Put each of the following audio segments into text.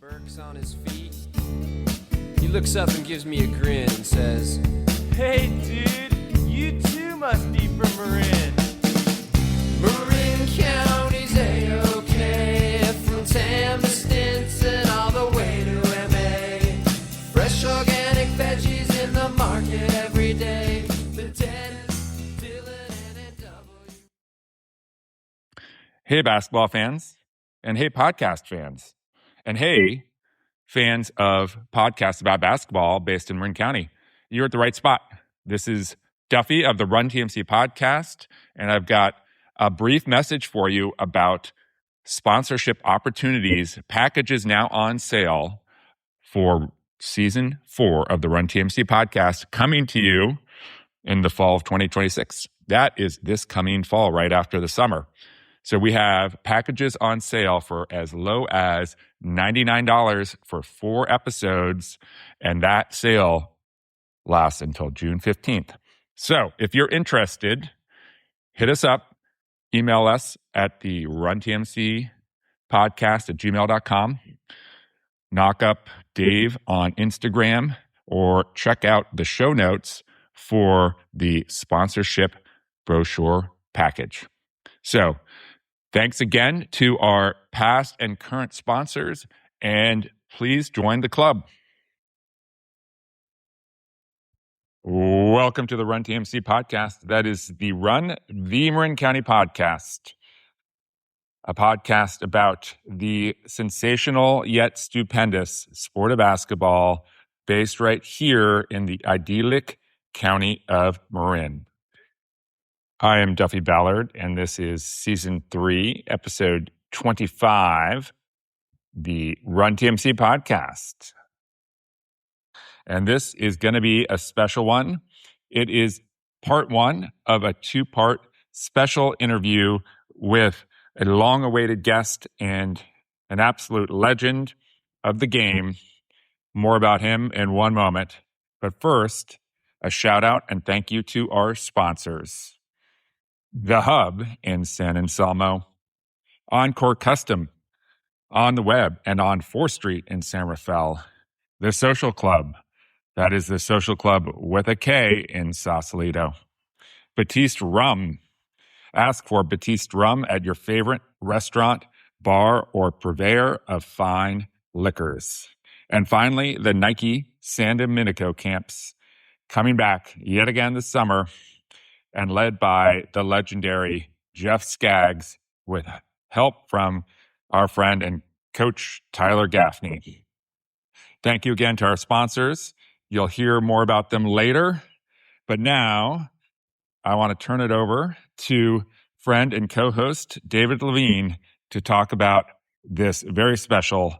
Burke's on his feet. He looks up and gives me a grin and says, "Hey dude, you too must be from Marin." Marin County's A-OK, from Tam to Stinson all the way to MA. Fresh organic veggies in the market every day. The Dennis, Dylan, and W. Hey, basketball fans, and hey, podcast fans, and hey, fans of podcasts about basketball based in Marin County. You're at the right spot. This is Duffy of the RUN TMC Podcast, and I've got a brief message for you about sponsorship opportunities, packages now on sale for Season 4 of the RUN TMC Podcast coming to you in the fall of 2026. That is this coming fall, right after the summer. So we have packages on sale for as low as $99 for 4 episodes, and that sale lasts until June 15th. So if you're interested, hit us up, email us at the runtmc podcast at gmail.com, knock up Dave on Instagram, or check out the show notes for the sponsorship brochure package. So thanks again to our past and current sponsors, and please join the club. Welcome to the RUN TMC Podcast. That is the RUN the Marin County Podcast, a podcast about the sensational yet stupendous sport of basketball based right here in the idyllic county of Marin. I am Duffy Ballard, and this is Season 3, Episode 25, the RUN TMC Podcast. And this is going to be a special one. It is part 1 of a 2-part special interview with a long-awaited guest and an absolute legend of the game. More about him in one moment. But first, a shout-out and thank you to our sponsors. The Hub in San Anselmo, Encore Custom on the web and on 4th Street in San Rafael, The Social Club, that is the Social Club with a K in Sausalito, Batiste Rum. Ask for Batiste Rum at your favorite restaurant, bar, or purveyor of fine liquors. And finally, the Nike San Domenico camps, coming back yet again this summer, and led by the legendary Jeff Skaggs with help from our friend and coach Tyler Gaffney. Thank you again to our sponsors. You'll hear more about them later. But now I want to turn it over to friend and co-host David Lavin to talk about this very special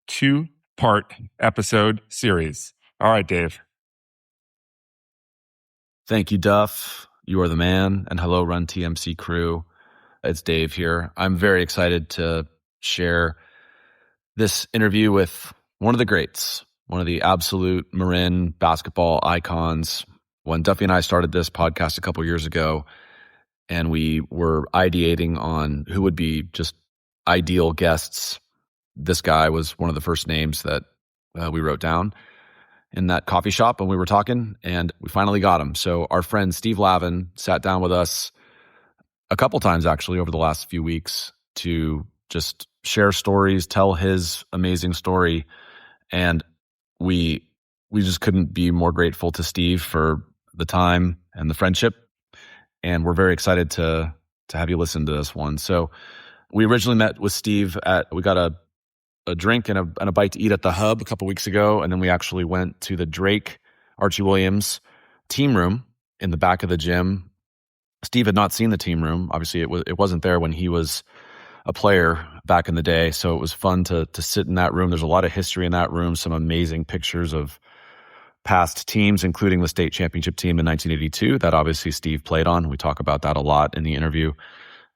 2-part episode series. All right, Dave. Thank you, Duff. You are the man. And hello, RUN TMC crew. It's Dave here. I'm very excited to share this interview with one of the greats, one of the absolute Marin basketball icons. When Duffy and I started this podcast a couple years ago, and we were ideating on who would be just ideal guests, this guy was one of the first names that we wrote down in that coffee shop when we were talking, and we finally got him. So our friend Steve Lavin sat down with us a couple times actually over the last few weeks to just share stories, tell his amazing story, and we just couldn't be more grateful to Steve for the time and the friendship, and we're very excited to have you listen to this one. So we originally met with Steve we got a drink and a bite to eat at the Hub a couple weeks ago, and then we actually went to the Drake Archie Williams team room in the back of the gym. Steve had not seen the team room. Obviously, it wasn't there when he was a player back in the day, so it was fun to sit in that room. There's a lot of history in that room, some amazing pictures of past teams, including the state championship team in 1982 that obviously Steve played on. We talk about that a lot in the interview.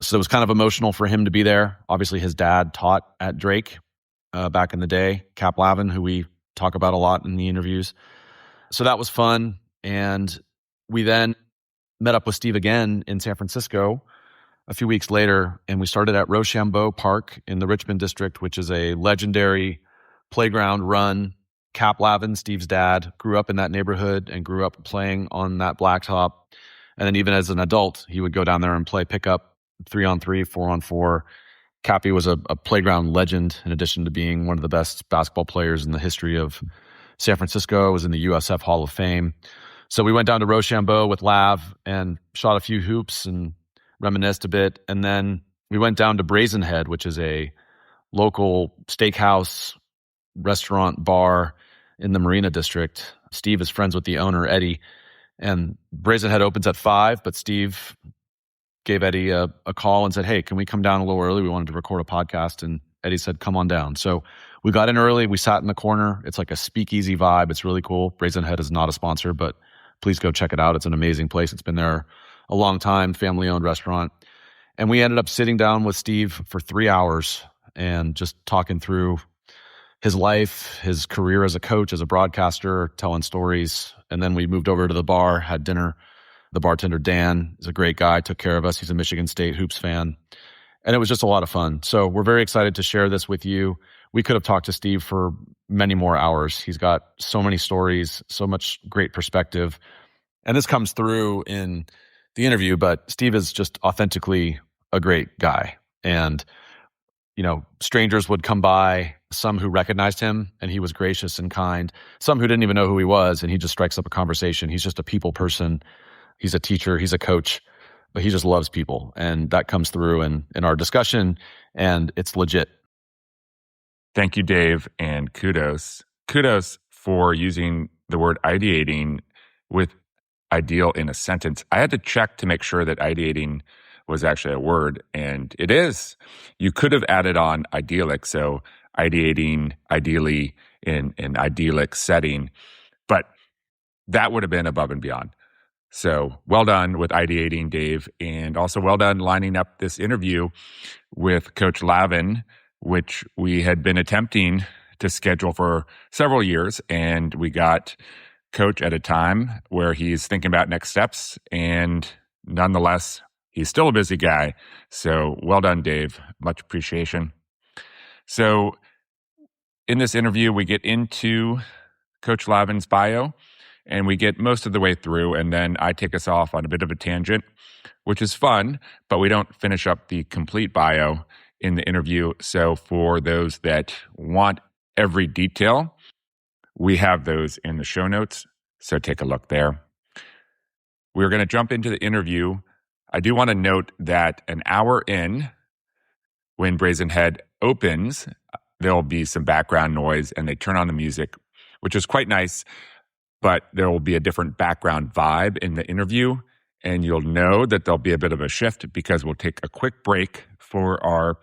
So it was kind of emotional for him to be there. Obviously, his dad taught at Drake back in the day, Cap Lavin, who we talk about a lot in the interviews. So that was fun. And we then met up with Steve again in San Francisco a few weeks later, and we started at Rochambeau Park in the Richmond district, which is a legendary playground run. Cap Lavin, Steve's dad, grew up in that neighborhood and grew up playing on that blacktop. And then even as an adult, he would go down there and play pickup 3-on-3, 4-on-4. Cappy was a playground legend in addition to being one of the best basketball players in the history of San Francisco, was in the USF Hall of Fame. So we went down to Rochambeau with Lav and shot a few hoops and reminisced a bit. And then we went down to Brazen Head, which is a local steakhouse, restaurant, bar in the Marina district. Steve is friends with the owner, Eddie. And Brazen Head opens at 5, but Steve gave Eddie a call and said, hey, can we come down a little early? We wanted to record a podcast. And Eddie said, come on down. So we got in early. We sat in the corner. It's like a speakeasy vibe. It's really cool. Brazen Head is not a sponsor, but please go check it out. It's an amazing place. It's been there a long time, family-owned restaurant. And we ended up sitting down with Steve for 3 hours and just talking through his life, his career as a coach, as a broadcaster, telling stories. And then we moved over to the bar, had dinner. The bartender, Dan, is a great guy, took care of us. He's a Michigan State hoops fan. And it was just a lot of fun. So we're very excited to share this with you. We could have talked to Steve for many more hours. He's got so many stories, so much great perspective. And this comes through in the interview, but Steve is just authentically a great guy. And, you know, strangers would come by, some who recognized him, and he was gracious and kind. Some who didn't even know who he was, and he just strikes up a conversation. He's just a people person. He's a teacher. He's a coach. But he just loves people. And that comes through in our discussion, and it's legit. Thank you, Dave, and kudos. Kudos for using the word ideating with ideal in a sentence. I had to check to make sure that ideating was actually a word, and it is. You could have added on idyllic, so ideating ideally in an idyllic setting, but that would have been above and beyond. So well done with ideating, Dave, and also well done lining up this interview with Coach Lavin, which we had been attempting to schedule for several years, and we got Coach at a time where he's thinking about next steps, and nonetheless, he's still a busy guy. So well done, Dave. Much appreciation. So in this interview, we get into Coach Lavin's bio, and we get most of the way through, and then I take us off on a bit of a tangent, which is fun, but we don't finish up the complete bio in the interview. So for those that want every detail, we have those in the show notes, so take a look there. We're going to jump into the interview. I do want to note that an hour in, when Brazen Head opens, there'll be some background noise, and they turn on the music, which is quite nice. But there will be a different background vibe in the interview, and you'll know that there'll be a bit of a shift because we'll take a quick break for our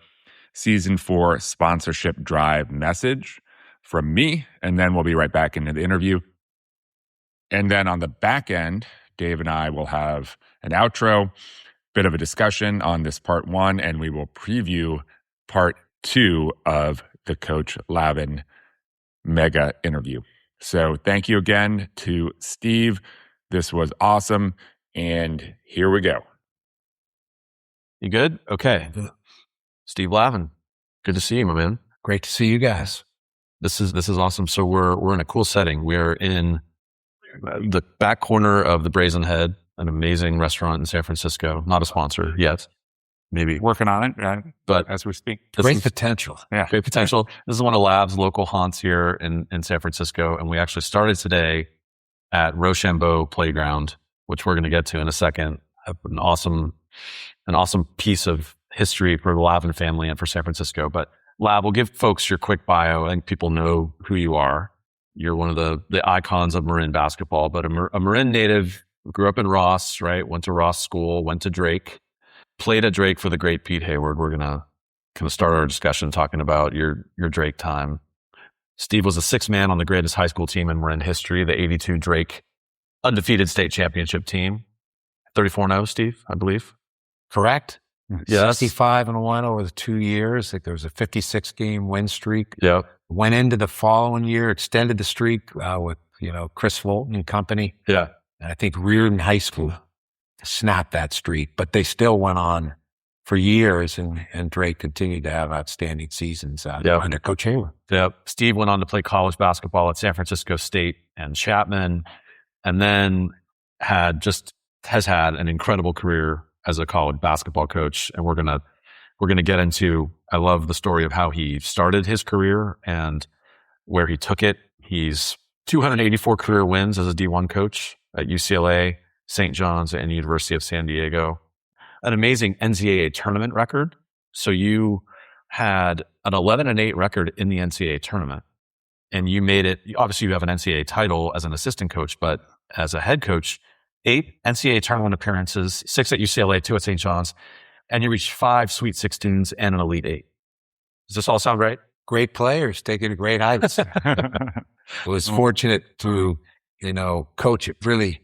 Season 4 sponsorship drive message from me, and then we'll be right back into the interview. And then on the back end, Dave and I will have an outro, bit of a discussion on this part 1, and we will preview part 2 of the Coach Lavin mega interview. So thank you again to Steve. This was awesome. And here we go. You good? Okay. Steve Lavin. Good to see you, my man. Great to see you guys. This is awesome. So we're in a cool setting. We're in the back corner of the Brazen Head, an amazing restaurant in San Francisco. Not a sponsor yet. Maybe working on it, right? But as we speak. Great potential. Yeah. Great potential. This is one of Lav's local haunts here in San Francisco. And we actually started today at Rochambeau Playground, which we're going to get to in a second. An awesome piece of history for the Lavin family and for San Francisco. But Lav, we'll give folks your quick bio. I think people know who you are. You're one of the icons of Marin basketball, but a Marin native, grew up in Ross, right? Went to Ross School, went to Drake. Played at Drake for the great Pete Hayward. We're going to kind of start our discussion talking about your Drake time. Steve was a sixth man on the greatest high school team in Marin history, the 82 Drake undefeated state championship team. 34-0, Steve, I believe. Correct? Yes. 65-1 over the 2 years. Like there was a 56-game win streak. Yep. Went into the following year, extended the streak with Chris Fulton and company. Yeah. And I think Reardon High School snapped that streak, but they still went on for years, and Drake continued to have outstanding seasons under Coach Hayward. Yep. Steve went on to play college basketball at San Francisco State and Chapman, and then has had an incredible career as a college basketball coach. And we're gonna get into, I love the story of how he started his career and where he took it. He's 284 career wins as a D1 coach at UCLA, St. John's, and University of San Diego. An amazing NCAA tournament record. So you had an 11-8 record in the NCAA tournament, and you made it. Obviously, you have an NCAA title as an assistant coach, but as a head coach, 8 NCAA tournament appearances, 6 at UCLA, 2 at St. John's, and you reached 5 Sweet 16s and an Elite 8. Does this all sound right? Great players taking great heights. I was fortunate to, coach at really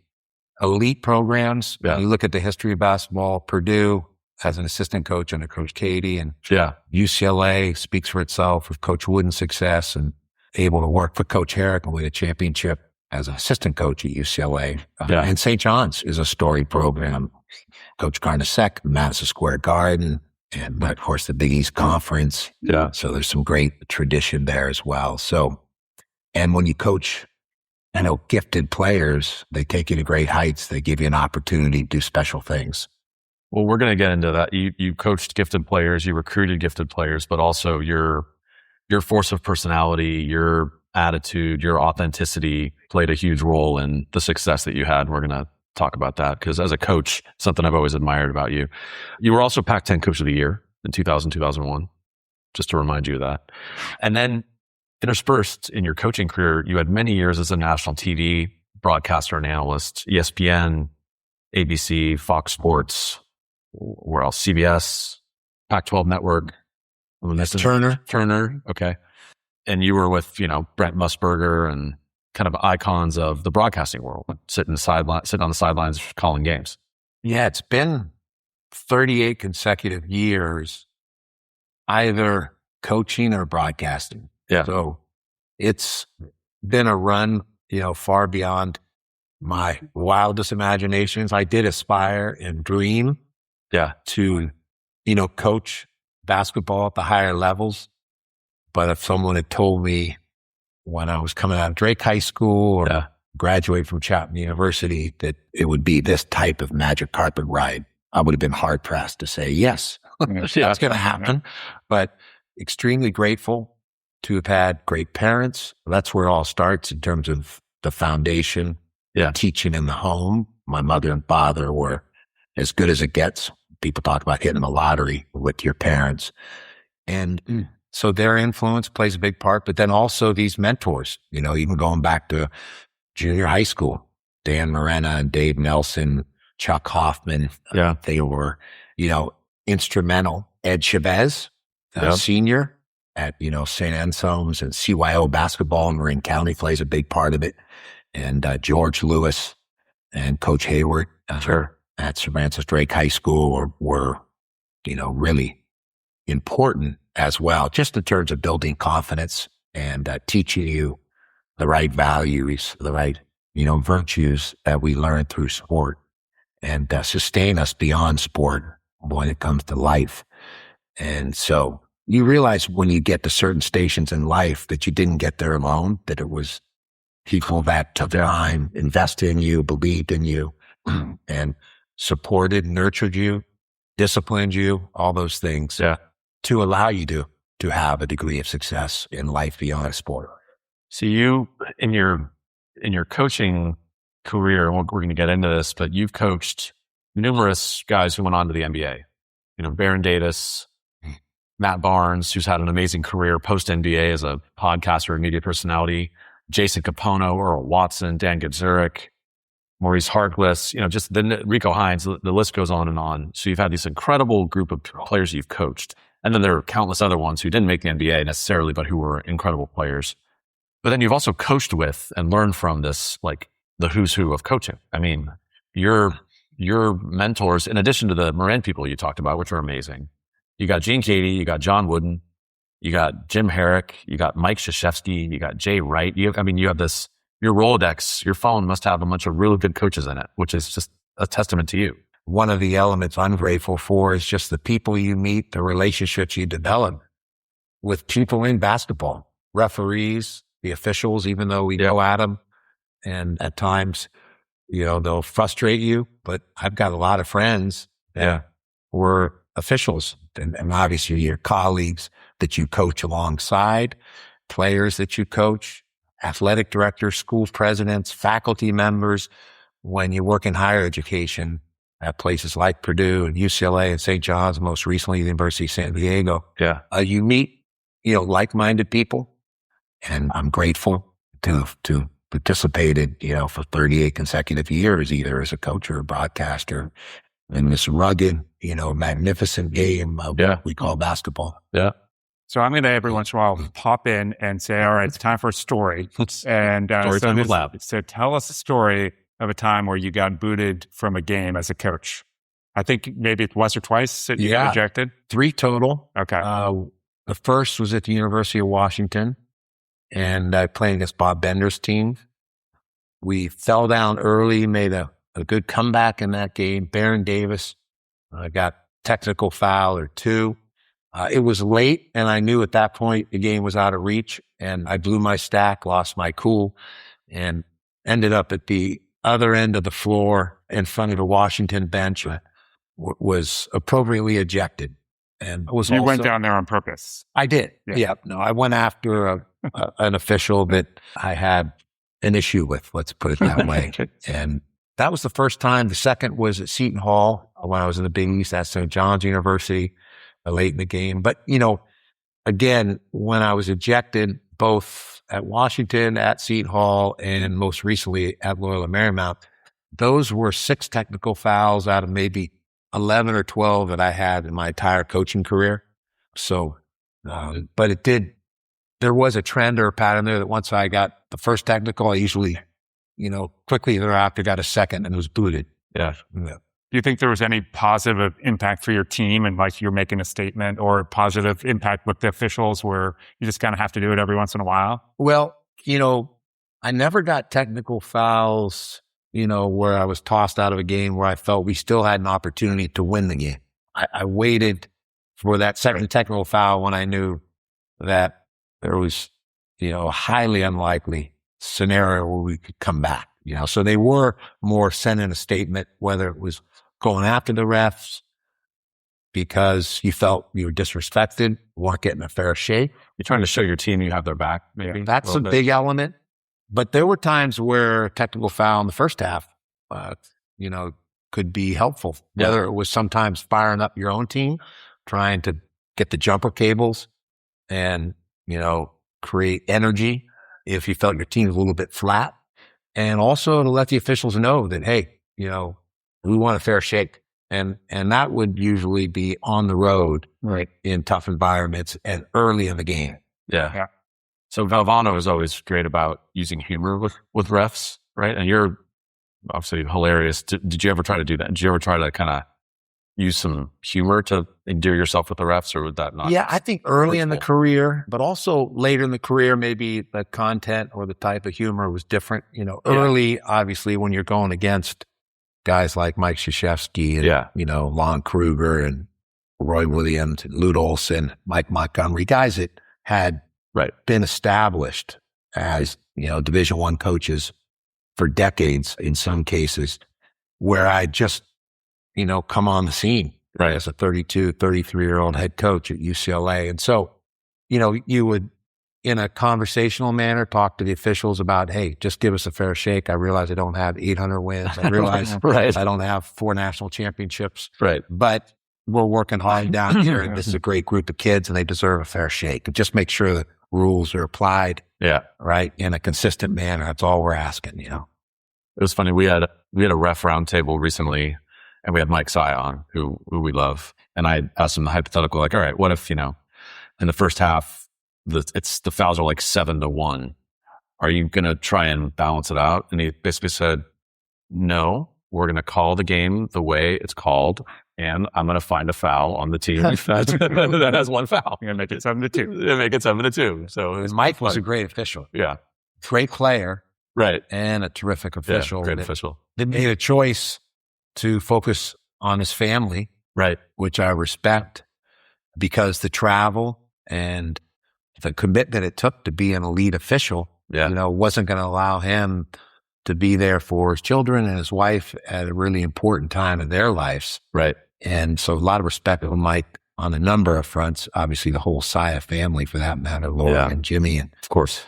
elite programs. Yeah. You look at the history of basketball, Purdue as an assistant coach under Coach Keady, and UCLA speaks for itself with Coach Wooden's success, and able to work for Coach Herrick and win a championship as an assistant coach at UCLA. And St. John's is a storied program. Coach Garnasek, Madison Square Garden, and of course the Big East Conference. Yeah. So there's some great tradition there as well. So, and when you coach, gifted players, they take you to great heights. They give you an opportunity to do special things. Well, we're going to get into that. You coached gifted players, you recruited gifted players, but also your force of personality, your attitude, your authenticity played a huge role in the success that you had. We're going to talk about that because as a coach, something I've always admired about you. You were also Pac-10 Coach of the Year in 2000, 2001, just to remind you of that. And then interspersed in your coaching career, you had many years as a national TV broadcaster and analyst, ESPN, ABC, Fox Sports, where else? CBS, Pac-12 Network. Turner. Okay. And you were with, Brent Musburger and kind of icons of the broadcasting world, sitting on the sidelines calling games. Yeah, it's been 38 consecutive years, either coaching or broadcasting. Yeah. So it's been a run, far beyond my wildest imaginations. I did aspire and dream to, coach basketball at the higher levels. But if someone had told me when I was coming out of Drake High School or graduate from Chapman University that it would be this type of magic carpet ride, I would have been hard pressed to say, yes, that's going to happen. But extremely grateful to have had great parents. That's where it all starts in terms of the foundation, teaching in the home. My mother and father were as good as it gets. People talk about hitting the lottery with your parents. And so their influence plays a big part, but then also these mentors, even going back to junior high school, Dan Morena and Dave Nelson, Chuck Hoffman, they were, instrumental. Ed Chavez, senior at, St. Anselm's, and CYO basketball in Marin County plays a big part of it. And George Lewis and Coach Hayward at Sir Francis Drake High School were really important as well, just in terms of building confidence and teaching you the right values, the right, virtues that we learn through sport and sustain us beyond sport when it comes to life. And so you realize when you get to certain stations in life that you didn't get there alone, that it was people that took time, invested in you, believed in you, and supported, nurtured you, disciplined you, all those things to allow you to have a degree of success in life beyond sport. So you, in your coaching career, and we're going to get into this, but you've coached numerous guys who went on to the NBA. Baron Davis, Matt Barnes, who's had an amazing career post-NBA as a podcaster and media personality, Jason Capono, Earl Watson, Dan Gutzurik, Maurice Harkless, just Rico Hines, the list goes on and on. So you've had this incredible group of players you've coached. And then there are countless other ones who didn't make the NBA necessarily, but who were incredible players. But then you've also coached with and learned from this, like the who's who of coaching. I mean, your mentors, in addition to the Marin people you talked about, which are amazing, you got Gene Keady, you got John Wooden, you got Jim Herrick, you got Mike Krzyzewski, you got Jay Wright. You have this, your Rolodex, your phone must have a bunch of really good coaches in it, which is just a testament to you. one of the elements I'm grateful for is just the people you meet, the relationships you develop with people in basketball, referees, the officials, even though we go at them. And at times, they'll frustrate you, but I've got a lot of friends that were officials and obviously your colleagues that you coach alongside, players that you coach, athletic directors, school presidents, faculty members. When you work in higher education at places like Purdue and UCLA and St. John's, most recently the University of San Diego, you meet, like-minded people. And I'm grateful to participated, for 38 consecutive years, either as a coach or a broadcaster in this rugged, magnificent game of what we call basketball. Yeah. So I'm going to every once in a while pop in and say, all right, it's time for a story. And so tell us a story of a time where you got booted from a game as a coach. I think maybe once or twice you got ejected. 3 total. Okay. The first was at the University of Washington, and I played against Bob Bender's team. We fell down early, made a good comeback in that game. Baron Davis got technical foul or 2. It was late, and I knew at that point the game was out of reach, and I blew my stack, lost my cool, and ended up at the other end of the floor in front of the Washington bench, was appropriately ejected. And you went down there on purpose. I did. Yeah. No, I went after an official that I had an issue with, let's put it that way. And that was the first time. The second was at Seton Hall when I was in the Big East at St. John's University late in the game. But, again, when I was ejected, both at Washington, at Seton Hall, and most recently at Loyola Marymount, those were 6 technical fouls out of maybe 11 or 12 that I had in my entire coaching career. So, but there was a trend or a pattern there that once I got the first technical, I usually, quickly thereafter got a second and was booted. Yeah. Do you think there was any positive impact for your team and like you're making a statement, or positive impact with the officials where you just kind of have to do it every once in a while? Well, I never got technical fouls, where I was tossed out of a game where I felt we still had an opportunity to win the game. I waited for that second technical foul when I knew that there was, a highly unlikely scenario where we could come back, So they were more sending a statement, whether it was going after the refs because you felt you were disrespected, weren't getting a fair shake. You're trying to show your team you have their back, maybe. That's a big element. But there were times where technical foul in the first half, could be helpful. Whether it was sometimes firing up your own team, trying to get the jumper cables and, create energy if you felt your team was a little bit flat. And also to let the officials know that, hey, we want a fair shake. And that would usually be on the road, right, in tough environments and early in the game. Yeah. So Valvano is always great about using humor with refs, right? And you're obviously hilarious. Did you ever try to do that? Did you ever try to kind of use some humor to endear yourself with the refs, or would that not? Yeah, I think early in the career, but also later in the career, maybe the content or the type of humor was different. Early, obviously, when you're going against guys like Mike Krzyzewski and, Lon Kruger and Roy Williams and Lute Olson, Mike Montgomery, guys that had been established as, Division I coaches for decades in some cases, where I just, come on the scene as a 32, 33-year-old head coach at UCLA. And so, you would, in a conversational manner, talk to the officials about, hey, just give us a fair shake. I realize I don't have 800 wins. I realize I don't have 4 national championships. Right. But we're working hard down here, and this is a great group of kids, and they deserve a fair shake. And just make sure that rules are applied, right, in a consistent manner. That's all we're asking, It was funny. We had a ref roundtable recently, and we had Mike Sy on, who we love. And I asked him the hypothetical, like, all right, what if, in the first half, the fouls are like 7-1. Are you going to try and balance it out? And he basically said, no, we're going to call the game the way it's called. And I'm going to find a foul on the team that has 1 foul. You're going to make it 7-2. Make it 7-2. So Mike was a great official. Yeah. Great player. Right. And a terrific official. Yeah, great official. They made a choice to focus on his family, Right. which I respect, because the travel and the commitment it took to be an elite official, wasn't going to allow him to be there for his children and his wife at a really important time in their lives. Right. And so a lot of respect for Mike on a number of fronts, obviously the whole Saya family for that matter, Laura and Jimmy, and of course,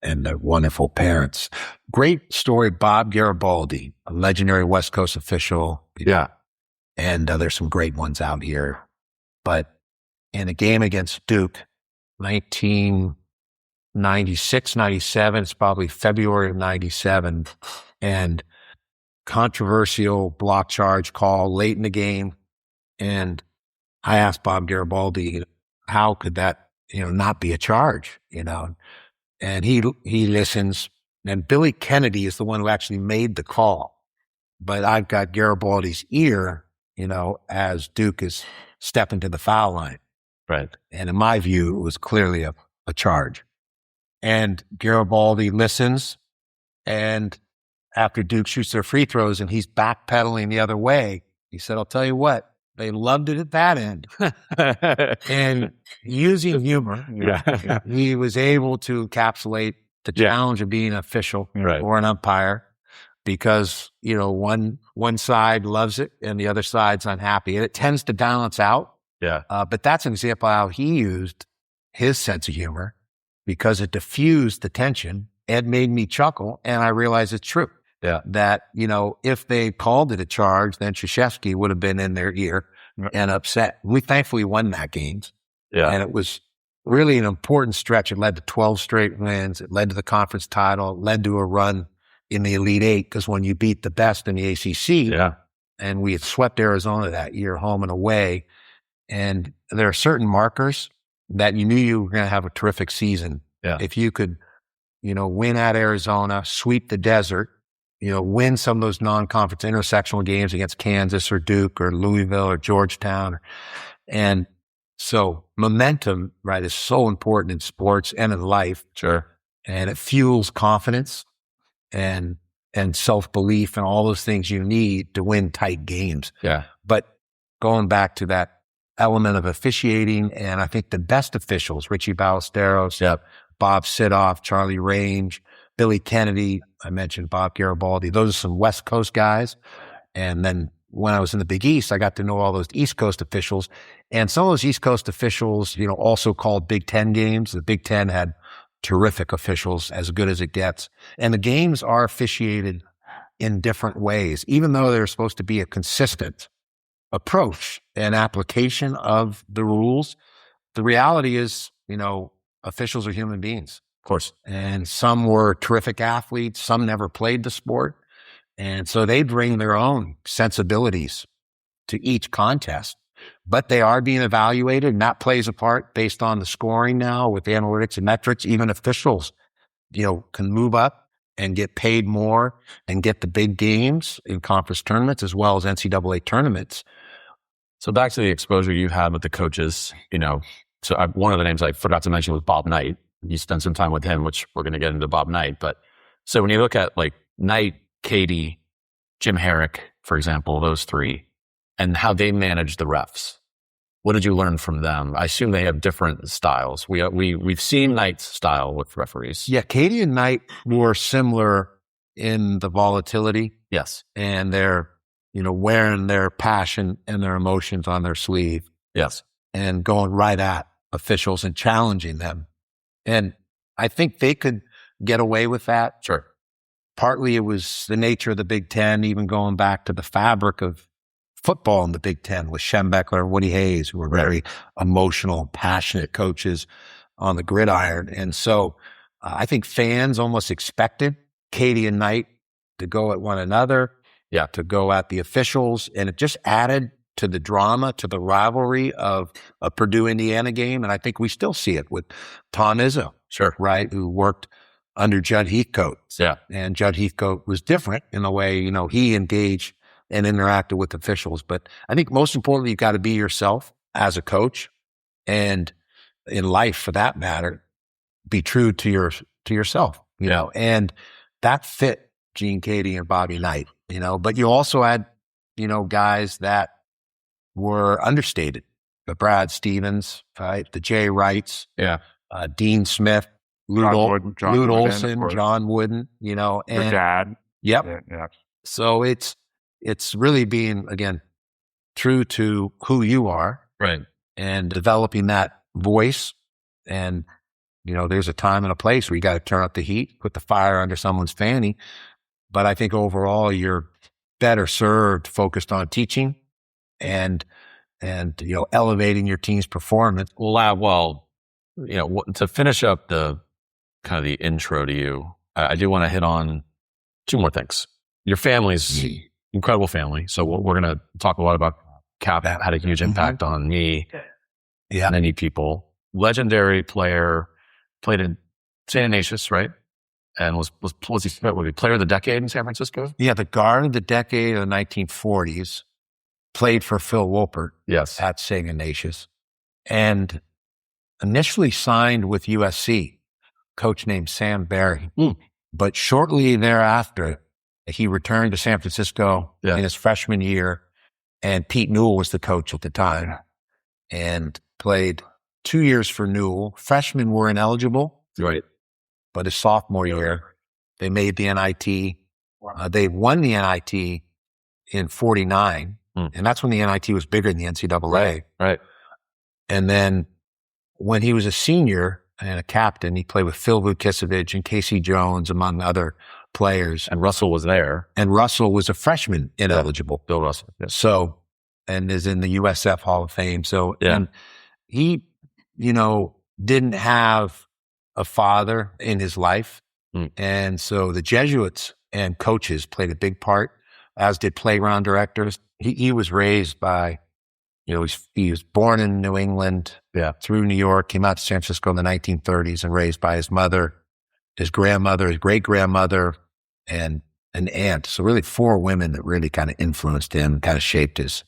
and their wonderful parents. Great story, Bob Garibaldi, a legendary West Coast official. Yeah. And there's some great ones out here. But in a game against Duke, 1996, 97, it's probably February of 97, and controversial block charge call late in the game. And I asked Bob Garibaldi, how could that, not be a charge, And he listens. And Billy Kennedy is the one who actually made the call. But I've got Garibaldi's ear, as Duke is stepping to the foul line. Right. And in my view, it was clearly a charge. And Garibaldi listens. And after Duke shoots their free throws and he's backpedaling the other way, he said, I'll tell you what, they loved it at that end. And using humor, he was able to encapsulate the challenge of being an official or an umpire, because, one side loves it and the other side's unhappy. And it tends to balance out. Yeah. But that's an example of how he used his sense of humor, because it diffused the tension and made me chuckle. And I realized it's true. Yeah. That, if they called it a charge, then Krzyzewski would have been in their ear and upset. We thankfully won that game. Yeah. And it was really an important stretch. It led to 12 straight wins. It led to the conference title. It led to a run in the Elite Eight, because when you beat the best in the ACC, and we had swept Arizona that year, home and away, and there are certain markers that you knew you were going to have a terrific season. Yeah. If you could, win at Arizona, sweep the desert, win some of those non-conference intersectional games against Kansas or Duke or Louisville or Georgetown. And so momentum, right, is so important in sports and in life. Sure. And it fuels confidence and self-belief and all those things you need to win tight games. Yeah. But going back to that element of officiating, and I think the best officials, Richie Ballesteros, Bob Sidoff, Charlie Range, Billy Kennedy, I mentioned Bob Garibaldi, those are some West Coast guys. And then when I was in the Big East, I got to know all those East Coast officials. And some of those East Coast officials, also called Big Ten games. The Big Ten had terrific officials, as good as it gets. And the games are officiated in different ways, even though they're supposed to be a consistent approach and application of the rules. The reality is, officials are human beings. Of course. And some were terrific athletes. Some never played the sport. And so they bring their own sensibilities to each contest. But they are being evaluated, and that plays a part based on the scoring now with analytics and metrics. Even officials, can move up and get paid more and get the big games in conference tournaments as well as NCAA tournaments. So back to the exposure you had with the coaches, one of the names I forgot to mention was Bob Knight. You spent some time with him, which we're going to get into Bob Knight. But so when you look at like Knight, Keady, Jim Herrick, for example, those three, and how they manage the refs, what did you learn from them? I assume they have different styles. We've seen Knight's style with referees. Yeah, Keady and Knight were similar in the volatility. Yes. And they're, wearing their passion and their emotions on their sleeve. Yes. And going right at officials and challenging them. And I think they could get away with that. Sure. Partly it was the nature of the Big Ten, even going back to the fabric of football in the Big Ten with Schembechler and Woody Hayes, who were very emotional, passionate coaches on the gridiron. And so I think fans almost expected Keady and Knight to go at one another, to go at the officials. And it just added to the drama, to the rivalry of a Purdue Indiana game. And I think we still see it with Tom Izzo, right, who worked under Judd Heathcote. Yeah. And Judd Heathcote was different in the way, he engaged and interacted with officials. But I think most importantly, you've got to be yourself as a coach, and in life for that matter, be true to yourself, and that fit Gene Keady and Bobby Knight, but you also had, guys that were understated. The Brad Stevens, right? The Jay Wrights, Dean Smith, Lute Olson, John Wooden, and your dad. Yep. Yeah. So it's really being, again, true to who you are, right, and developing that voice. And there's a time and a place where you got to turn up the heat, put the fire under someone's fanny. But I think overall you're better served focused on teaching and elevating your team's performance. Well, to finish up the kind of the intro to you, I do want to hit on two more things. Your family's incredible family. So we're going to talk a lot about Cap. Had a huge impact on me and many people. Legendary player, played in St. Ignatius, right? And was he player of the decade in San Francisco? Yeah, the guard of the decade of the 1940s. Played for Phil Wolpert at St. Ignatius, and initially signed with USC, coach named Sam Barry. But shortly thereafter, he returned to San Francisco in his freshman year, and Pete Newell was the coach at the time, and played 2 years for Newell. Freshmen were ineligible, right? But his sophomore year, they made the NIT. They won the NIT in 49. And that's when the NIT was bigger than the NCAA. Right. And then when he was a senior and a captain, he played with Phil Vukisevich and Casey Jones, among other players. And Russell was there. And Russell was a freshman ineligible. Bill Russell. Yeah. So, and is in the USF Hall of Fame. So, and he, didn't have a father in his life. And so the Jesuits and coaches played a big part, as did playground directors. He was raised by, he was born in New England, through New York, came out to San Francisco in the 1930s, and raised by his mother, his grandmother, his great-grandmother, and an aunt. So really 4 women that really kind of influenced him, kind of shaped his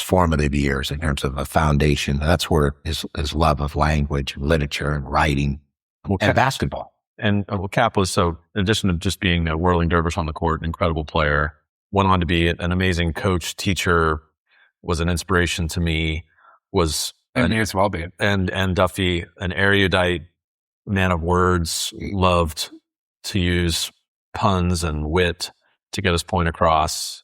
formative years in terms of a foundation. That's where his love of language, literature, and writing, and basketball. And Cap was, so in addition to just being a whirling dervish on the court, an incredible player, went on to be an amazing coach, teacher, was an inspiration to me, and Duffy, an erudite man of words, loved to use puns and wit to get his point across.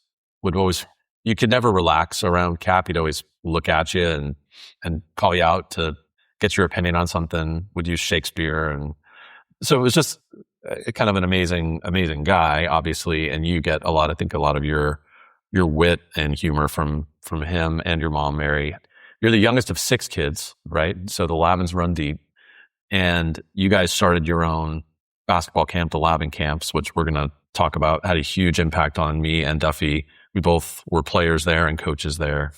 You could never relax around Cap. He'd always look at you and call you out to get your opinion on something, would use Shakespeare. And so it was just kind of an amazing guy, obviously. And you get a lot of your wit and humor from him and your mom, Mary. You're the youngest of 6 kids, right? So the Lavins run deep, and you guys started your own basketball camp, the Lavin camps, which we're going to talk about, had a huge impact on me and Duffy. We both were players there and coaches there.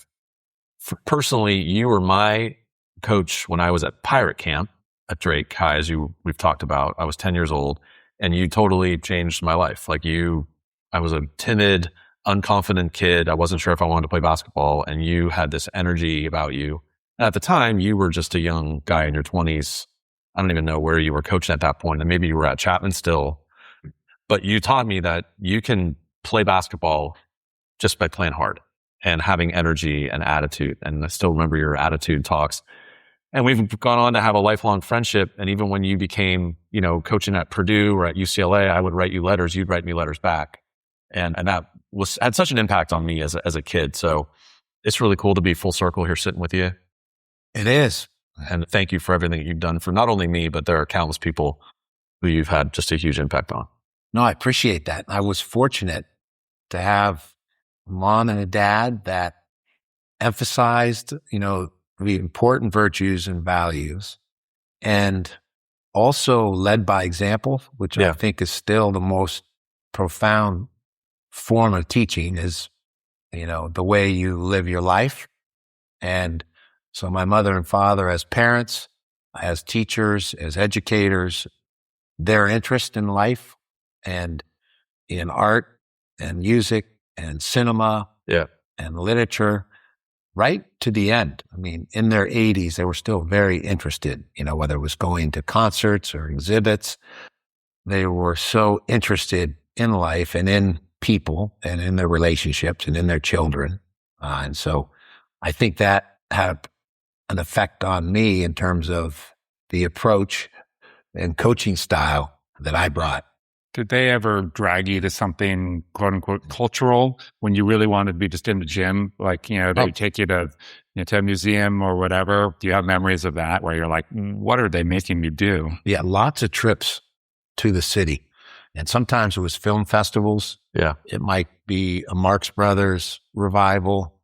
Personally, you were my coach when I was at Pirate Camp at Drake High, as we've talked about. I was 10 years old, and you totally changed my life. I was a timid, unconfident kid. I wasn't sure if I wanted to play basketball, and you had this energy about you. And at the time, you were just a young guy in your 20s. I don't even know where you were coaching at that point, and maybe you were at Chapman still. But you taught me that you can play basketball just by playing hard and having energy and attitude. And I still remember your attitude talks. And we've gone on to have a lifelong friendship. And even when you became, coaching at Purdue or at UCLA, I would write you letters. You'd write me letters back. And that had such an impact on me as a kid. So it's really cool to be full circle here sitting with you. It is. And thank you for everything you've done for not only me, but there are countless people who you've had just a huge impact on. No, I appreciate that. I was fortunate to have a mom and a dad that emphasized, the important virtues and values, and also led by example, which I think is still the most profound form of teaching, is, the way you live your life. And so my mother and father, as parents, as teachers, as educators, their interest in life and in art and music and cinema and literature, right to the end. I mean, in their 80s, they were still very interested, whether it was going to concerts or exhibits. They were so interested in life and in people and in their relationships and in their children. And so I think that had an effect on me in terms of the approach and coaching style that I brought. Did they ever drag you to something quote unquote cultural when you really wanted to be just in the gym? Like, they would take you to, to a museum or whatever. Do you have memories of that where you're like, what are they making me do? Yeah, lots of trips to the city. And sometimes it was film festivals. Yeah. It might be a Marx Brothers revival,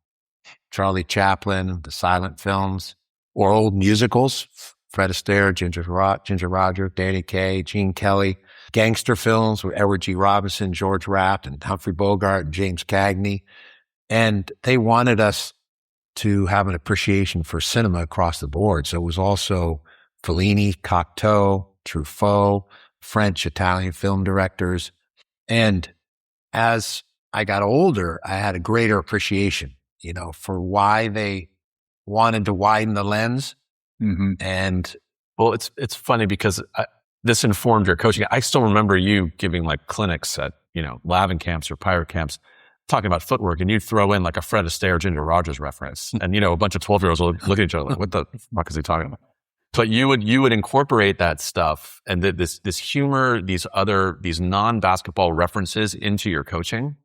Charlie Chaplin, the silent films, or old musicals, Fred Astaire, Ginger Rogers, Danny Kaye, Gene Kelly, gangster films with Edward G. Robinson, George Raft, and Humphrey Bogart, and James Cagney. And they wanted us to have an appreciation for cinema across the board. So it was also Fellini, Cocteau, Truffaut, French, Italian film directors. And as I got older, I had a greater appreciation, for why they wanted to widen the lens. Mm-hmm. And well, it's funny because this informed your coaching. I still remember you giving like clinics at, Lavin camps or pirate camps, talking about footwork, and you'd throw in like a Fred Astaire, Ginger Rogers reference. And, a bunch of 12-year-olds would look at each other like, what the fuck is he talking about? But you would incorporate that stuff and this humor, these non-basketball references into your coaching,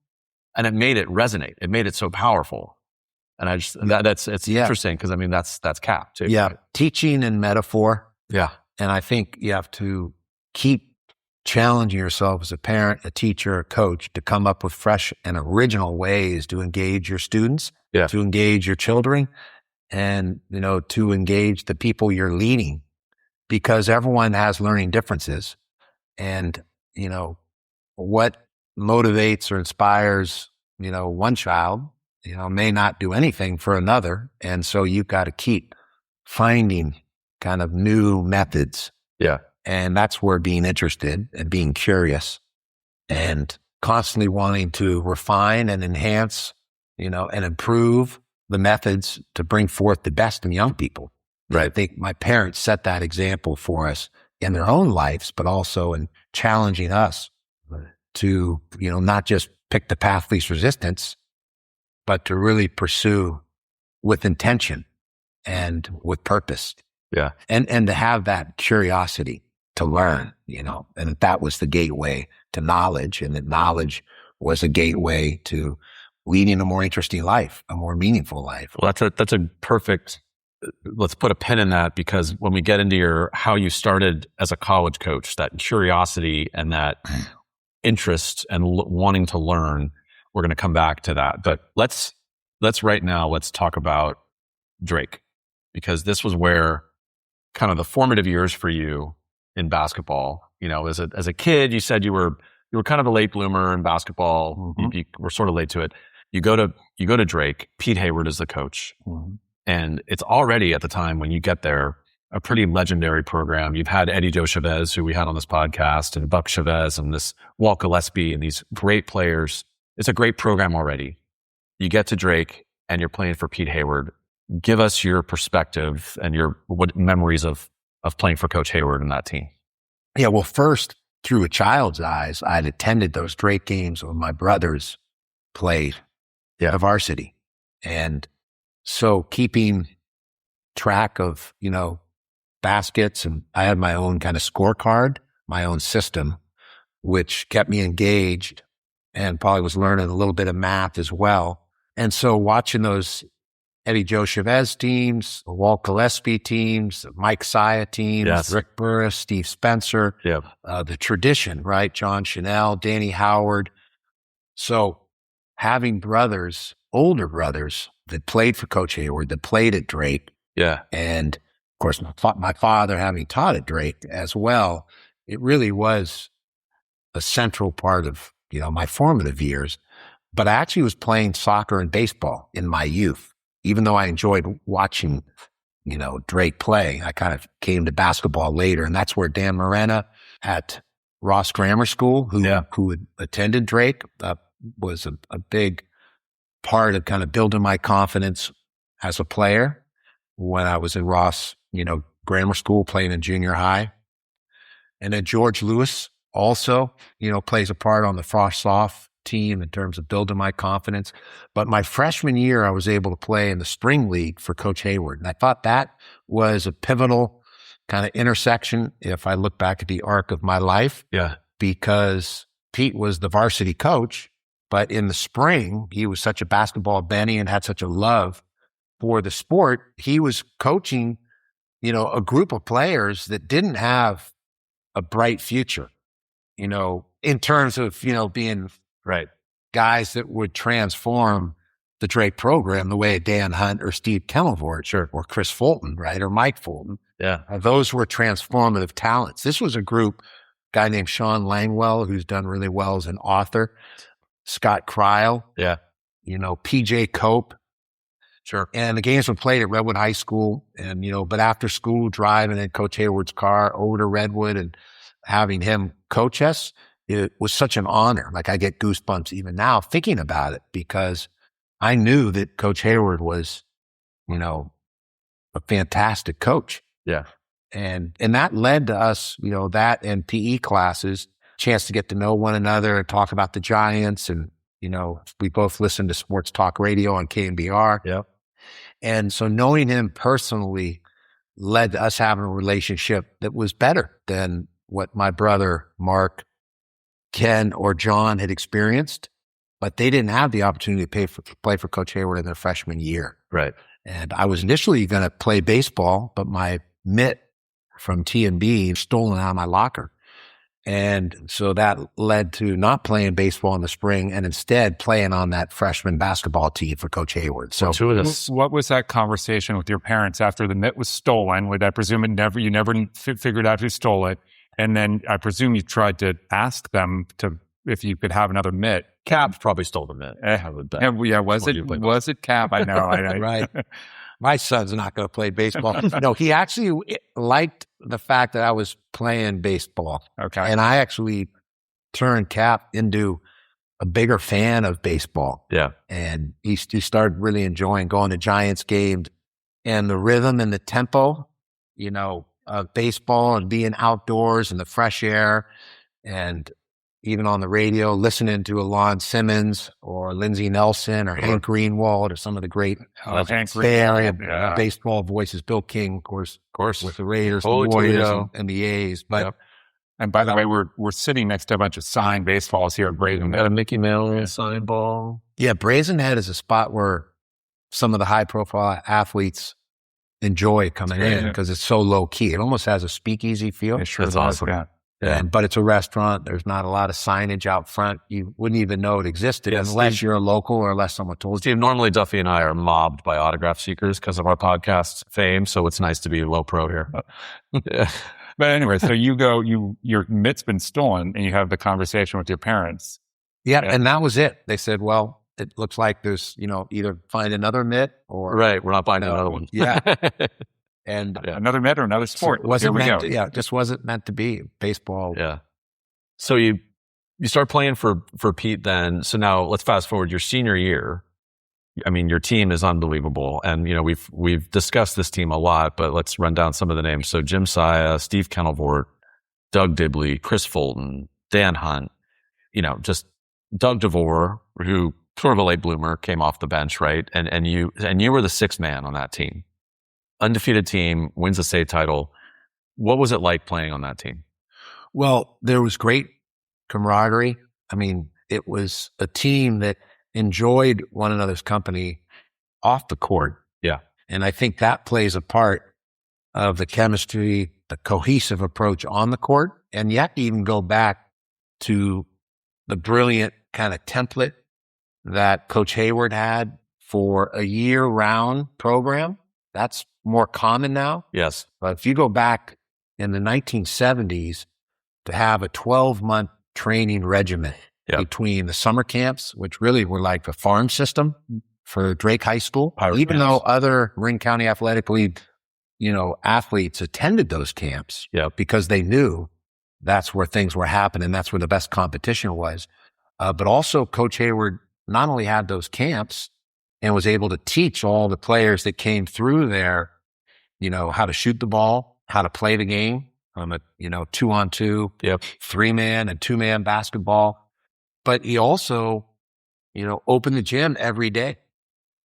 and it made it resonate. It made it so powerful. And it's interesting because that's Cap too. Yeah. Right? Teaching and metaphor. Yeah. And I think you have to keep challenging yourself as a parent, a teacher, a coach to come up with fresh and original ways to engage your students, to engage your children, and, to engage the people you're leading, because everyone has learning differences. And, what motivates or inspires, one child, may not do anything for another. And so you've got to keep finding kind of new methods. Yeah. And that's where being interested and being curious and constantly wanting to refine and enhance, and improve the methods to bring forth the best in young people. Right. I think my parents set that example for us in their own lives, but also in challenging us to, not just pick the path least resistance, but to really pursue with intention and with purpose. Yeah. And to have that curiosity to learn, and that was the gateway to knowledge, and that knowledge was a gateway to leading a more interesting life, a more meaningful life. Well, that's a perfect, let's put a pin in that, because when we get into how you started as a college coach, that curiosity and that interest and wanting to learn, we're going to come back to that. But let's talk about Drake, because this was where kind of the formative years for you in basketball. As a kid, you said you were kind of a late bloomer in basketball. Mm-hmm. You were sort of late to it. You go to Drake. Pete Hayward is the coach, and it's already at the time when you get there a pretty legendary program. You've had Eddie Joe Chavez, who we had on this podcast, and Buck Chavez, and this Walt Gillespie, and these great players. It's a great program already. You get to Drake, and you're playing for Pete Hayward. Give us your perspective and what memories of playing for Coach Hayward and that team. Yeah, well, first, through a child's eyes, I'd attended those Drake games when my brothers played the varsity. And so keeping track of, baskets, and I had my own kind of scorecard, my own system, which kept me engaged, and probably was learning a little bit of math as well. And so watching those Eddie Joe Chavez teams, Walt Gillespie teams, Mike Sia teams, Rick Burris, Steve Spencer, the tradition, right? John Chanel, Danny Howard. So having older brothers that played for Coach Hayward, that played at Drake. Yeah. And of course, my father having taught at Drake as well, it really was a central part of, my formative years. But I actually was playing soccer and baseball in my youth. Even though I enjoyed watching, Drake play, I kind of came to basketball later. And that's where Dan Morena at Ross Grammar School, who had attended Drake, was a big part of kind of building my confidence as a player when I was in Ross, grammar school, playing in junior high. And then George Lewis also, plays a part on the Frost Soft team in terms of building my confidence. But my freshman year, I was able to play in the spring league for Coach Hayward. And I thought that was a pivotal kind of intersection if I look back at the arc of my life. Yeah. Because Pete was the varsity coach, but in the spring, he was such a basketball Benny and had such a love for the sport. He was coaching, a group of players that didn't have a bright future, in terms of, being Right. guys that would transform the Drake program the way Dan Hunt or Steve Kemmelvort, Sure. or Chris Fulton, right? Or Mike Fulton. Yeah. Those were transformative talents. This was a group, guy named Sean Langwell, who's done really well as an author, Scott Kryl, Yeah. PJ Cope. Sure. And the games were played at Redwood High School, and, but after school, driving in Coach Hayward's car over to Redwood and having him coach us, it was such an honor. Like, I get goosebumps even now thinking about it, because I knew that Coach Hayward was, a fantastic coach. Yeah. And that led to us, that and PE classes, chance to get to know one another and talk about the Giants. And, we both listened to sports talk radio on KNBR. Yeah. And so knowing him personally led to us having a relationship that was better than what my brother, Mark, Ken, or John had experienced. But they didn't have the opportunity to play for Coach Hayward in their freshman year. Right. And I was initially going to play baseball, but my mitt from T&B stolen out of my locker. And so that led to not playing baseball in the spring and instead playing on that freshman basketball team for Coach Hayward. So what was that conversation with your parents after the mitt was stolen? I presume you never figured out who stole it. And then I presume you tried to ask them if you could have another mitt. Cap probably stole the mitt. I would bet. Yeah, was it Cap? I know. Right. My son's not going to play baseball. No, he actually liked the fact that I was playing baseball. Okay. And I actually turned Cap into a bigger fan of baseball. Yeah. And he started really enjoying going to Giants games and the rhythm and the tempo, of baseball and being outdoors and the fresh air, and even on the radio, listening to Alon Simmons or Lindsey Nelson or Hank Greenwald or some of the great Bay Area baseball voices. Bill King, of course, with the Raiders, the Warriors, and the A's. But and by the way, we're sitting next to a bunch of signed baseballs here at Brazen. Got a Mickey Mantle signed ball. Yeah, Brazen Head is a spot where some of the high-profile athletes enjoy coming in because it's so low-key. It almost has a speakeasy feel. It sure That's does. awesome. Yeah. But it's a restaurant. There's not a lot of signage out front. You wouldn't even know it existed unless you're a local or unless someone told you. Steve, normally Duffy and I are mobbed by autograph seekers because of our podcast fame, so it's nice to be low pro here. Yeah. But anyway, so your mitt's been stolen and you have the conversation with your parents. Yeah, and that was it. They said, well, it looks like there's, either find another mitt or... Right, we're not buying another one. Yeah. And another mitt or another sport. So it just wasn't meant to be baseball. Yeah. So you start playing for Pete then. So now let's fast forward your senior year. I mean, your team is unbelievable. And, we've discussed this team a lot, but let's run down some of the names. So Jim Saya, Steve Kemmelvort, Doug Dibley, Chris Fulton, Dan Hunt, just Doug DeVore, who sort of a late bloomer, came off the bench, right? And you were the sixth man on that team. Undefeated team, wins the state title. What was it like playing on that team? Well, there was great camaraderie. I mean, it was a team that enjoyed one another's company off the court. Yeah. And I think that plays a part of the chemistry, the cohesive approach on the court. And you have to even go back to the brilliant kind of template that Coach Hayward had for a year-round program. That's more common now. Yes. But if you go back in the 1970s to have a 12-month training regimen between the summer camps, which really were like the farm system for Drake High School, even though other Marin County Athletic League, athletes attended those camps because they knew that's where things were happening. That's where the best competition was. But also Coach Hayward not only had those camps and was able to teach all the players that came through there, how to shoot the ball, how to play the game, 2-on-2, 3-man and 2-man basketball. but he also, opened the gym every day.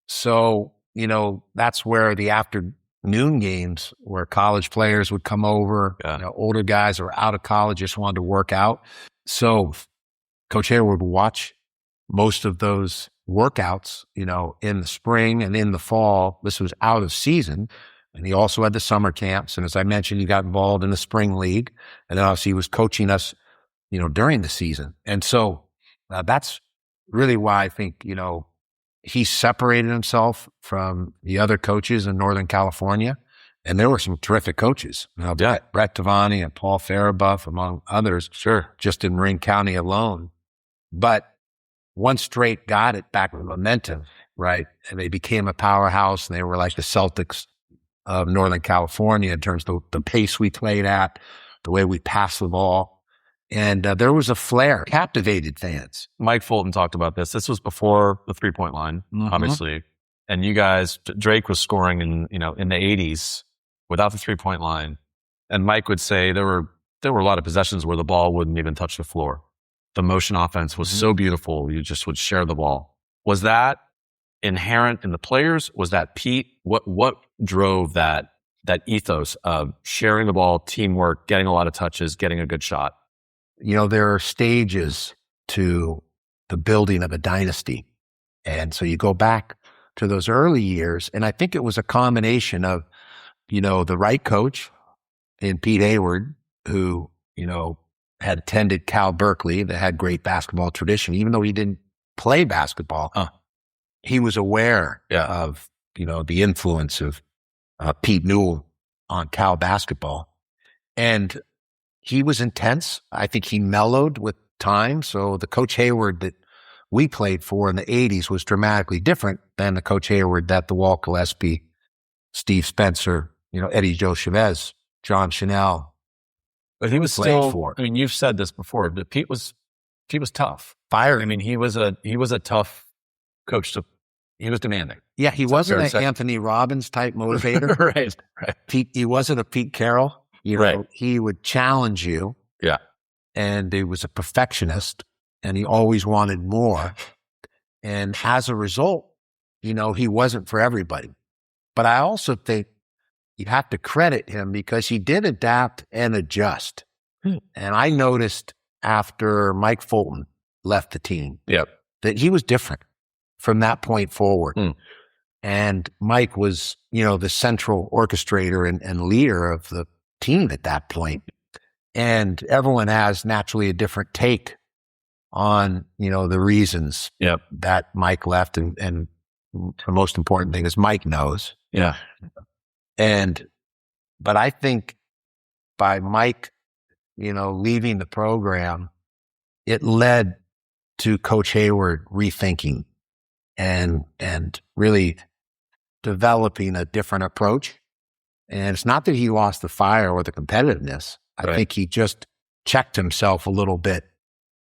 So, that's where the afternoon games where college players would come over, older guys who were out of college just wanted to work out. So Coach Hayward would watch most of those workouts, in the spring and in the fall. This was out of season. And he also had the summer camps. And as I mentioned, he got involved in the spring league. And then obviously he was coaching us, during the season. And so that's really why I think, he separated himself from the other coaches in Northern California. And there were some terrific coaches. Brett Tavani and Paul Farabuff, among others, just in Marin County alone. But one straight got it back with momentum, right? And they became a powerhouse, and they were like the Celtics of Northern California in terms of the pace we played at, the way we passed the ball. And there was a flair, captivated fans. Mike Fulton talked about this. This was before the 3-point line, obviously. And you guys, Drake was scoring in the 80s without the 3-point line. And Mike would say there were a lot of possessions where the ball wouldn't even touch the floor. The motion offense was so beautiful. You just would share the ball. Was that inherent in the players? Was that Pete? What drove that ethos of sharing the ball, teamwork, getting a lot of touches, getting a good shot? There are stages to the building of a dynasty. And so you go back to those early years, and I think it was a combination of, the right coach in Pete Hayward, who, had attended Cal Berkeley, that had great basketball tradition. Even though he didn't play basketball, he was aware of, the influence of Pete Newell on Cal basketball. And he was intense. I think he mellowed with time. So the Coach Hayward that we played for in the 80s was dramatically different than the Coach Hayward that the Walt Gillespie, Steve Spencer, Eddie Joe Chavez, John Chanel. But he was still for. I mean, you've said this before, but Pete was tough. Fire. I mean, he was a tough coach. He was demanding. Yeah, he wasn't an Anthony Robbins type motivator. Right. Pete, he wasn't a Pete Carroll. He would challenge you. Yeah. And he was a perfectionist, and he always wanted more. And as a result, he wasn't for everybody. But I also think you have to credit him because he did adapt and adjust. And I noticed after Mike Fulton left the team that he was different from that point forward. And Mike was, the central orchestrator and leader of the team at that point. And everyone has naturally a different take on, the reasons that Mike left. And the most important thing is Mike knows. Yeah. But I think by Mike, leaving the program, it led to Coach Hayward rethinking and really developing a different approach. And it's not that he lost the fire or the competitiveness. I think he just checked himself a little bit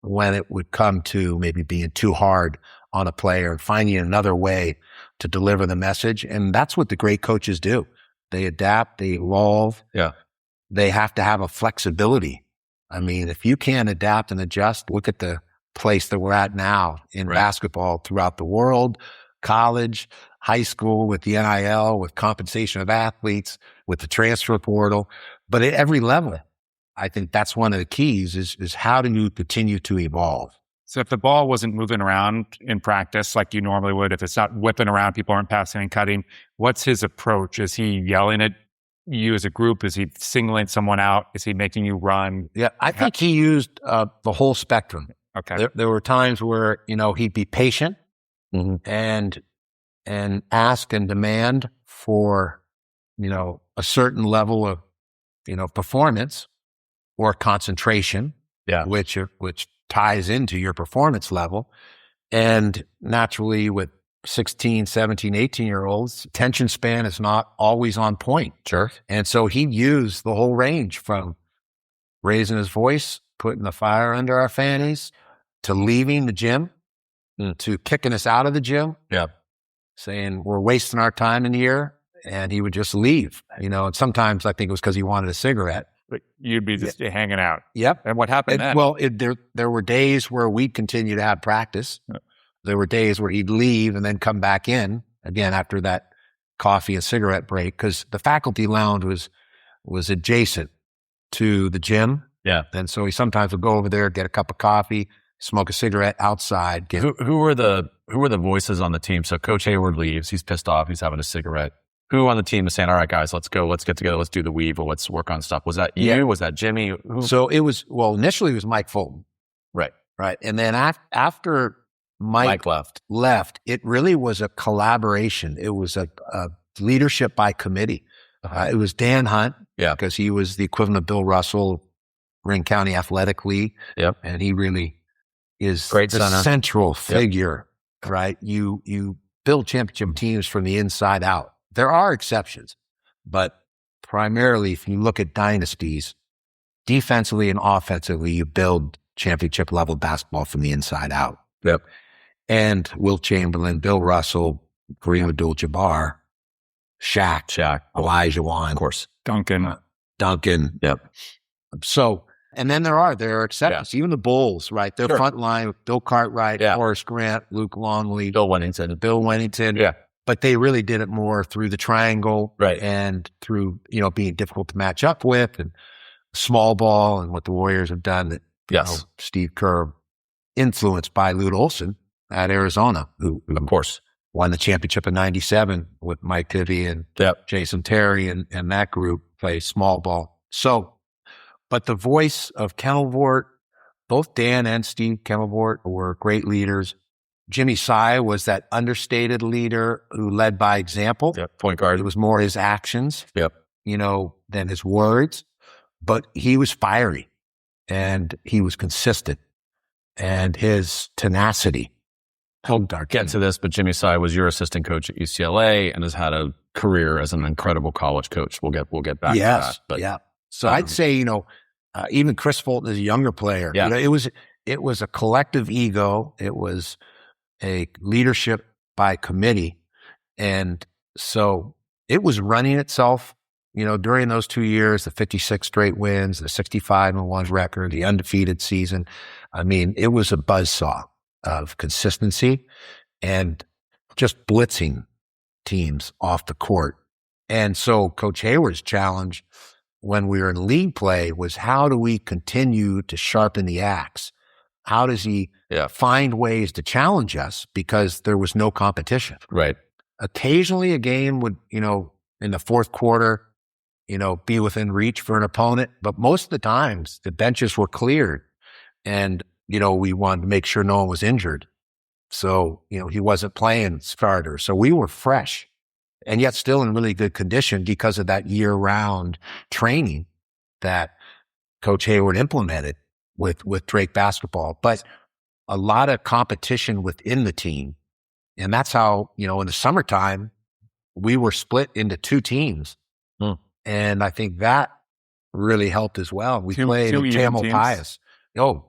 when it would come to maybe being too hard on a player, finding another way to deliver the message. And that's what the great coaches do. They adapt, they evolve. Yeah. They have to have a flexibility. I mean, if you can't adapt and adjust, look at the place that we're at now in basketball throughout the world, college, high school, with the NIL, with compensation of athletes, with the transfer portal. But at every level, I think that's one of the keys is how do you continue to evolve? So if the ball wasn't moving around in practice like you normally would, if it's not whipping around, people aren't passing and cutting, what's his approach? Is he yelling at you as a group? Is he singling someone out? Is he making you run? Yeah, I think he used the whole spectrum. Okay. There were times where, he'd be patient and ask and demand for, a certain level of, performance or concentration, which ties into your performance level. And naturally with 16, 17, 18-year-olds, attention span is not always on point. Sure. And so he used the whole range from raising his voice, putting the fire under our fannies, to leaving the gym, to kicking us out of the gym. Yeah. Saying we're wasting our time in here. And he would just leave, and sometimes I think it was because he wanted a cigarette. But you'd be just hanging out. Yep. And what happened then? Well, there were days where we'd continue to have practice. There were days where he'd leave and then come back in again after that coffee and cigarette break, because the faculty lounge was adjacent to the gym. Yeah. And so he sometimes would go over there, get a cup of coffee, smoke a cigarette outside. Who were the voices on the team? So Coach Hayward leaves. He's pissed off. He's having a cigarette. Who on the team is saying, all right, guys, let's go. Let's get together. Let's do the weave, or let's work on stuff. Was that you? Yeah. Was that Jimmy? So initially it was Mike Fulton. Right. Right. And then after Mike left, it really was a collaboration. It was a leadership by committee. It was Dan Hunt, because he was the equivalent of Bill Russell, Marin County Athletic League. Yep. And he really is Great the center. central figure, right? You build championship teams from the inside out. There are exceptions, but primarily if you look at dynasties, defensively and offensively, you build championship level basketball from the inside out. Yep. And Wilt Chamberlain, Bill Russell, Kareem Abdul-Jabbar, Shaq, Elijah Wan, of course, Duncan. Yep. So, and then there are exceptions. Even the Bulls, right? Their front line with Bill Cartwright, Horace Grant, Luke Longley, Bill Wennington. Yeah. But they really did it more through the triangle, right? And through, being difficult to match up with, and small ball, and what the Warriors have done that, Steve Kerr, influenced by Lute Olson at Arizona, who of course won the championship in '97 with Mike Tibby and Jason Terry and that group play small ball. So, but the voice of Kemmelvort, both Dan and Steve Kemmelvort were great leaders. Jimmy Sy was that understated leader who led by example. Point guard. It was more his actions, than his words, but he was fiery and he was consistent, and his tenacity helped our get to this. But Jimmy Sy was your assistant coach at UCLA and has had a career as an incredible college coach. We'll get back to that. But so I'd say, even Chris Fulton is a younger player. It was a collective ego. It was a leadership by committee. And so it was running itself, during those 2 years, the 56 straight wins, the 65-1 record, the undefeated season. I mean, it was a buzzsaw of consistency and just blitzing teams off the court. And so Coach Hayward's challenge when we were in league play was, how do we continue to sharpen the axe? How does he find ways to challenge us, because there was no competition? Right. Occasionally a game would, in the fourth quarter, be within reach for an opponent. But most of the times the benches were cleared and, we wanted to make sure no one was injured. So, he wasn't playing starter. So we were fresh and yet still in really good condition because of that year-round training that Coach Hayward implemented with Drake basketball. But a lot of competition within the team. And that's how, in the summertime, we were split into two teams. And I think that really helped as well. We played in Tamalpais. And,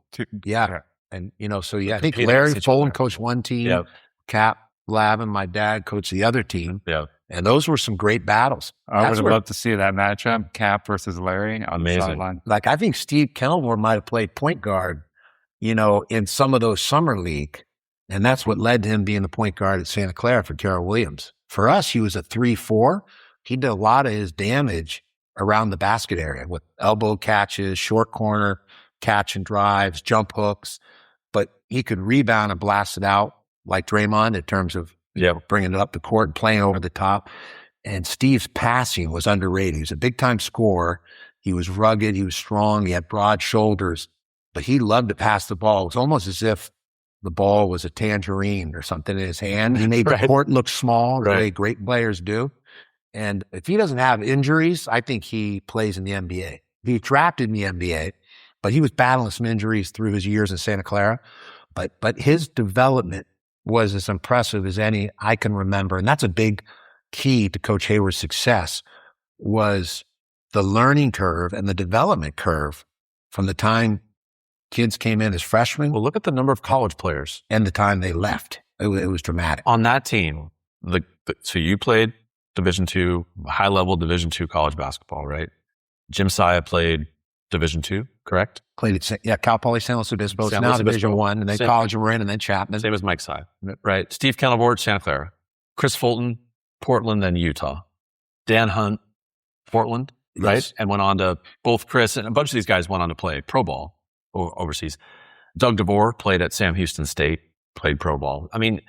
I think Larry Fulton coached one team, Cap Lavin, my dad, coached the other team. And those were some great battles. I would have loved to see that matchup, Cap versus Larry on the sideline. Like, I think Steve Kemmelvort might have played point guard, in some of those summer league. And that's what led to him being the point guard at Santa Clara for Carol Williams. For us, he was a 3-4. He did a lot of his damage around the basket area with elbow catches, short corner catch and drives, jump hooks. But he could rebound and blast it out like Draymond in terms of bringing it up the court and playing over the top. And Steve's passing was underrated. He was a big-time scorer. He was rugged. He was strong. He had broad shoulders. But he loved to pass the ball. It was almost as if the ball was a tangerine or something in his hand. He made the court look small, the way great players do. And if he doesn't have injuries, I think he plays in the NBA. He drafted in the NBA, but he was battling some injuries through his years in Santa Clara. But his development was as impressive as any I can remember. And that's a big key to Coach Hayward's success, was the learning curve and the development curve from the time kids came in as freshmen. Well, look at the number of college players. And the time they left. It was dramatic. On that team, so you played Division II, high-level Division II college basketball, right? Jim Sy played Division II, correct? Played at Cal Poly San Luis Obispo. It's now Division I, and then College of Marin, and then Chapman. Same as Mike's side, right? Steve Kenelvort, Santa Clara. Chris Fulton, Portland, then Utah. Dan Hunt, Portland, right? Yes. And went on to, both Chris and a bunch of these guys went on to play pro ball overseas. Doug DeVore played at Sam Houston State, played pro ball. I mean,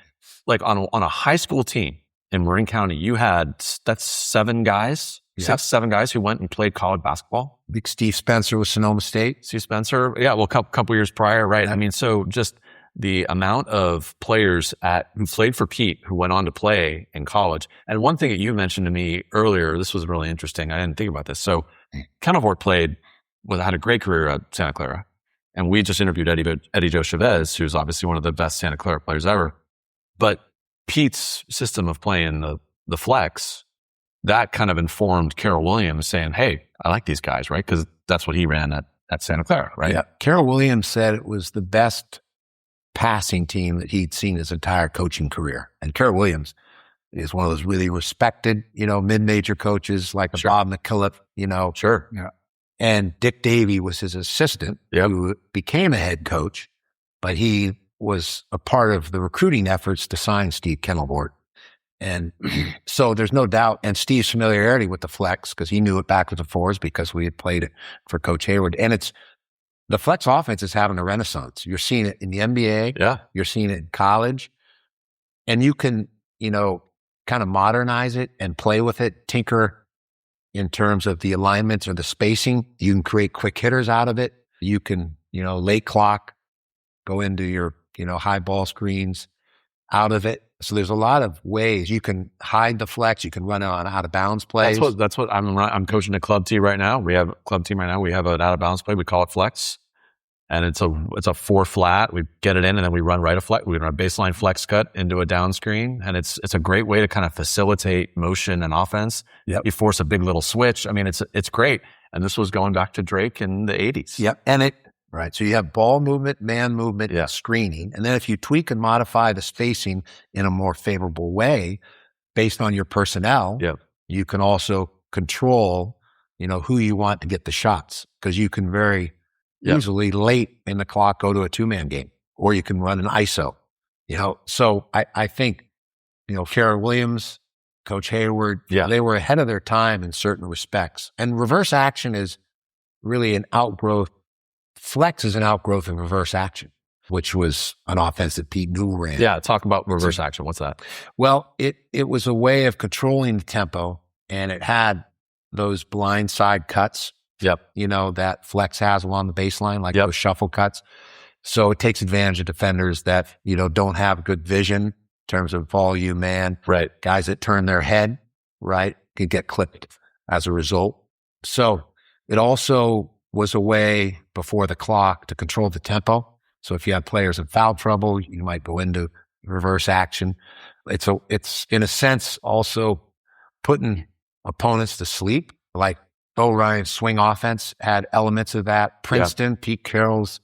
like on a high school team in Marin County, you had, that's 7 guys, 6-7 guys who went and played college basketball. Big Steve Spencer with Sonoma State. Steve Spencer, yeah, well, a couple years prior, right? I mean, so just the amount of players who played for Pete who went on to play in college. And one thing that you mentioned to me earlier, this was really interesting. I didn't think about this. So Kenelvort had a great career at Santa Clara. And we just interviewed Eddie Joe Chavez, who's obviously one of the best Santa Clara players ever. But Pete's system of playing the flex, that kind of informed Carroll Williams saying, hey, I like these guys, right? Because that's what he ran at Santa Clara, right? Yeah. Carroll Williams said it was the best passing team that he'd seen his entire coaching career. And Carroll Williams is one of those really respected, mid-major coaches like Bob McKillop, Sure. Yeah. And Dick Davey was his assistant, who became a head coach, but he was a part of the recruiting efforts to sign Steve Kenelvort. And so there's no doubt, and Steve's familiarity with the flex, because he knew it backwards and forwards because we had played it for Coach Hayward. And the flex offense is having a renaissance. You're seeing it in the NBA. Yeah. You're seeing it in college. And you can, kind of modernize it and play with it, tinker in terms of the alignments or the spacing. You can create quick hitters out of it. You can, late clock, go into your, high ball screens out of it. So there's a lot of ways you can hide the flex. You can run it on out of bounds plays. That's what I'm coaching a club team right now. We have a club team right now. We have an out of bounds play. We call it flex, and it's a 4 flat. We get it in, and then we run right a flex. We run a baseline flex cut into a down screen, and it's a great way to kind of facilitate motion and offense. Yep. You force a big little switch. I mean, it's great. And this was going back to Drake in the 80s. Yep, right. So you have ball movement, man movement, screening. And then if you tweak and modify the spacing in a more favorable way based on your personnel, you can also control, who you want to get the shots, because you can very easily late in the clock go to a 2-man game, or you can run an ISO, So I think, Carroll Williams, Coach Hayward, they were ahead of their time in certain respects. And reverse action is really an outgrowth. Flex is an outgrowth of reverse action, which was an offense that Pete Newell ran. Yeah, talk about reverse action. What's that? Well, it was a way of controlling the tempo, and it had those blind side cuts, that flex has along the baseline, like those shuffle cuts. So it takes advantage of defenders that, don't have good vision in terms of volume, man. Right. Guys that turn their head, right, could get clipped as a result. So it also was a way before the clock to control the tempo. So if you have players in foul trouble, you might go into reverse action. It's in a sense also putting opponents to sleep. Like Bo Ryan's swing offense had elements of that. Princeton, Pete Carroll's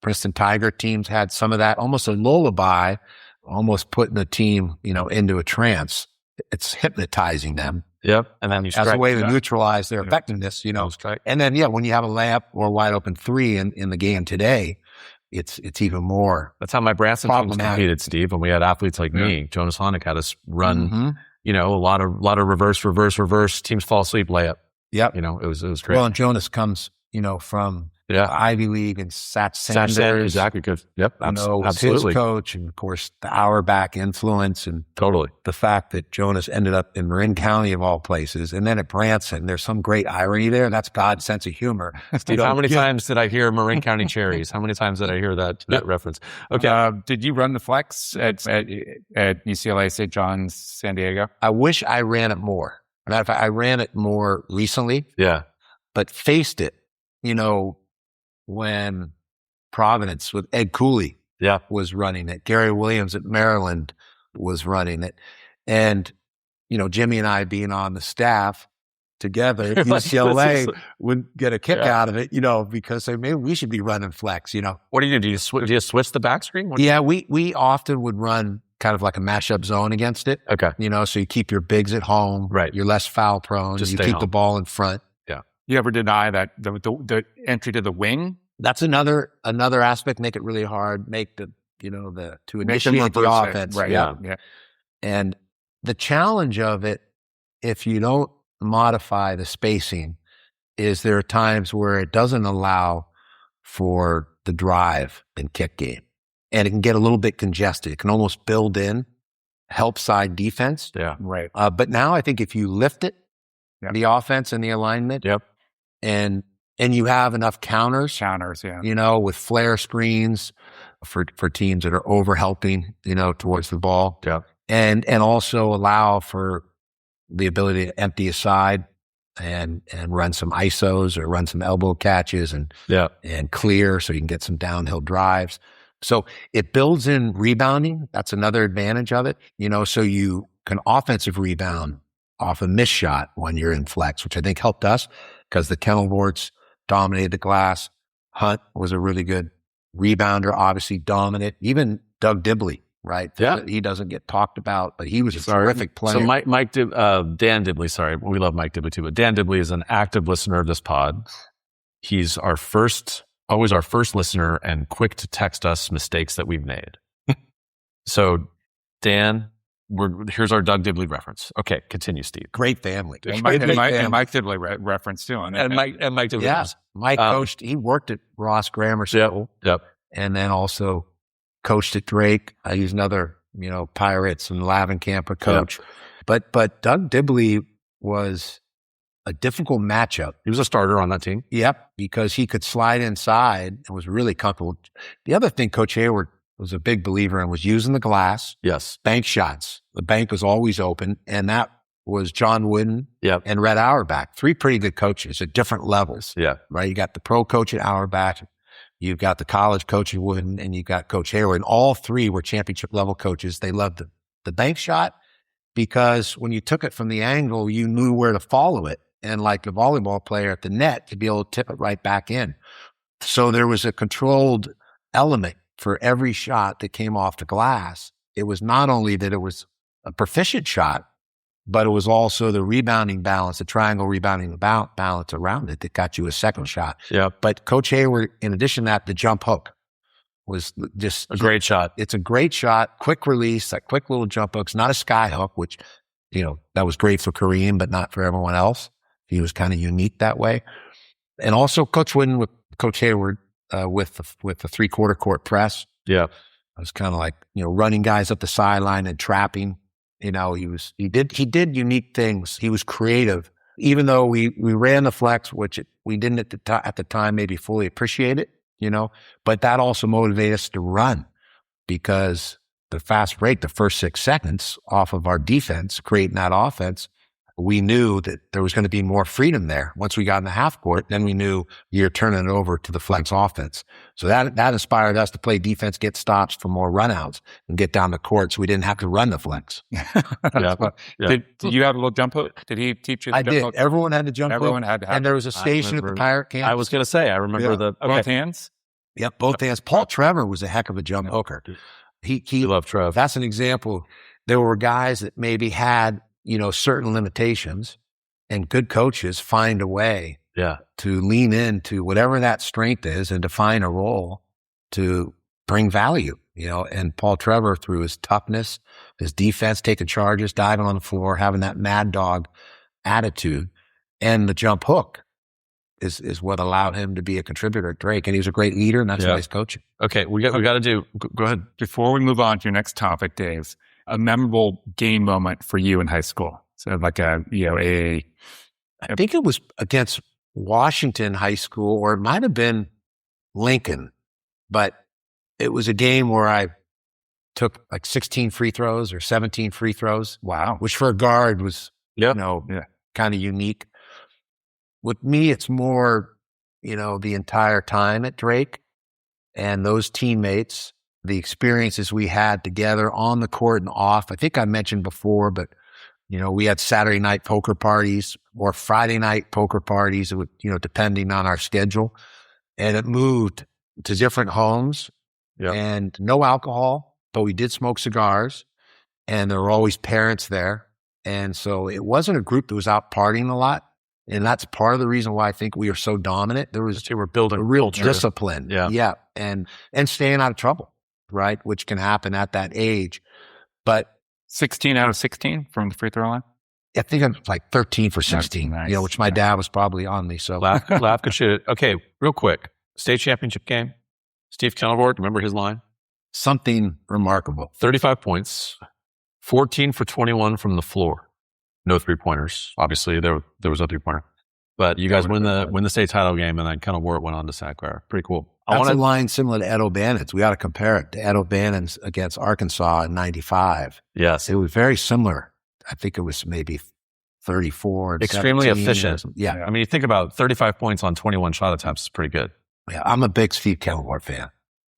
Princeton Tiger teams had some of that. Almost a lullaby, almost putting the team, into a trance. It's hypnotizing them. Yep. And then as a way to neutralize their effectiveness, And then, when you have a layup or a wide open 3 in the game today, it's even more. That's how my Brazen teams competed, Steve. When we had athletes like me, Jonas Honig had us run, a lot of reverse teams fall asleep layup. Yep. It was great. Well, and Jonas comes, from Ivy League and Satch Sanders. Exactly. Good. Yep. Absolutely. His coach, and of course the Auerbach influence, and totally the fact that Jonas ended up in Marin County of all places, and then at Branson. There's some great irony there. That's God's sense of humor. Steve, how many times did I hear Marin County cherries? How many times did I hear that reference? Okay. Did you run the flex at UCLA, St. John's, San Diego? I wish I ran it more. Matter of fact, I ran it more recently. Yeah. But faced it, when Providence with Ed Cooley was running it. Gary Williams at Maryland was running it. And, Jimmy and I being on the staff together at UCLA would get a kick out of it, because maybe we should be running flex, What do you do? Do you switch the back screen? We often would run kind of like a mashup zone against it. Okay. So you keep your bigs at home. Right. You're less foul prone. You keep the ball in front. Yeah. You ever deny that the entry to the wing? That's another aspect. Make it really hard. Make to initiate the offense. Right. Yeah. And the challenge of it, if you don't modify the spacing, is there are times where it doesn't allow for the drive and kick game. And it can get a little bit congested. It can almost build in help side defense. Yeah. Right. But now I think if you lift it, the offense and the alignment, and you have enough counters, with flare screens for teams that are over helping, towards the ball. Yeah. And also allow for the ability to empty a side and run some ISOs or run some elbow catches and clear so you can get some downhill drives. So it builds in rebounding. That's another advantage of it, so you can offensive rebound off a missed shot when you're in flex, which I think helped us because the Kennelvorts dominated the glass. Hunt was a really good rebounder, obviously dominant. Even Doug Dibley, right? Yeah. He doesn't get talked about, but he was a terrific player. So Dan Dibley, sorry, we love Mike Dibley too, but Dan Dibley is an active listener of this pod. He's always our first listener and quick to text us mistakes that we've made. So Dan, here's our Doug Dibley reference. Okay, continue, Steve. Great family. And Mike Dibley reference too. And Mike Dibley. Yeah. Mike coached, he worked at Ross Grammar School. Yep. And then also coached at Drake. He's another, Pirates and Lavin camper coach. Yep. But Doug Dibley was a difficult matchup. He was a starter on that team. Yep, because he could slide inside and was really comfortable. The other thing Coach Hayward was a big believer in was using the glass. Yes. Bank shots. The bank was always open, and that was John Wooden and Red Auerbach. 3 pretty good coaches at different levels. Yeah. Right? You got the pro coach at Auerbach, you've got the college coach at Wooden, and you've got Coach Hayward. And all 3 were championship level coaches. They loved the bank shot because when you took it from the angle, you knew where to follow it. And like the volleyball player at the net, to be able to tip it right back in. So there was a controlled element for every shot that came off the glass. It was not only that it was a proficient shot, but it was also the rebounding balance, the triangle rebounding balance around it that got you a second shot. Yeah. But Coach Hayward, in addition to that, the jump hook was just a great shot. It's a great shot, quick release, that quick little jump hook's not a sky hook, which, that was great for Kareem, but not for everyone else. He was kind of unique that way. And also Coach Wooden with Coach Hayward, with the 3/4 court press. Yeah. I was kind of like, running guys up the sideline and trapping. He did unique things. He was creative. Even though we ran the flex, which we didn't at the time maybe fully appreciate it, but that also motivated us to run because the fast break, the first 6 seconds off of our defense, creating that offense, we knew that there was going to be more freedom there. Once we got in the half court, then we knew you're turning it over to the flex offense. So that inspired us to play defense, get stops for more runouts and get down the court so we didn't have to run the flex. Did you have a little jump hook? Did he teach you the I jump did. hook? Everyone had to jump hook. Everyone had to have and there was a station at the Pirate camp. I was going to say, I remember both hands? Yep, both hands. Paul Trevor was a heck of a jump hooker. He loved Trev. That's an example. There were guys that maybe had certain limitations, and good coaches find a way to lean into whatever that strength is and to find a role to bring value, and Paul Trevor, through his toughness, his defense, taking charges, diving on the floor, having that mad dog attitude, and the jump hook is what allowed him to be a contributor at Drake. And he was a great leader, and that's why he's coaching. Okay. We got to do, go ahead. Before we move on to your next topic, Dave, a memorable game moment for you in high school. So like I think it was against Washington High School, or it might have been Lincoln, but it was a game where I took like 16 free throws or 17 free throws. Wow. Which for a guard was, kind of unique. With me, it's more, the entire time at Drake and those teammates, the experiences we had together on the court and off. I think I mentioned before, but, we had Saturday night poker parties or Friday night poker parties, depending on our schedule. And it moved to different homes and no alcohol, but we did smoke cigars, and there were always parents there. And so it wasn't a group that was out partying a lot. And that's part of the reason why I think we are so dominant. There was We're building a real culture. discipline. Yeah. And staying out of trouble, right? Which can happen at that age. But 16 out of 16 from the free throw line. I think I'm like 13 for 16, Nice. which my dad was probably on me. So Laugh could shoot it. Okay, real quick. State championship game. Steve Kenilworth, remember his line? something remarkable. 35 points, 14 for 21 from the floor. No 3-pointers. Obviously, there was a 3-pointer. But you guys win the state title game, and then Kenilworth went on to Santa Clara. Pretty cool. That's a line similar to Ed O'Bannon's. We ought to compare it to Ed O'Bannon's against Arkansas in 95. Yes. It was very similar. I think it was maybe 34. Extremely 17 efficient. Yeah. I mean, you think about 35 points on 21 shot attempts is pretty good. Yeah. I'm a big Steve Kenilworth fan.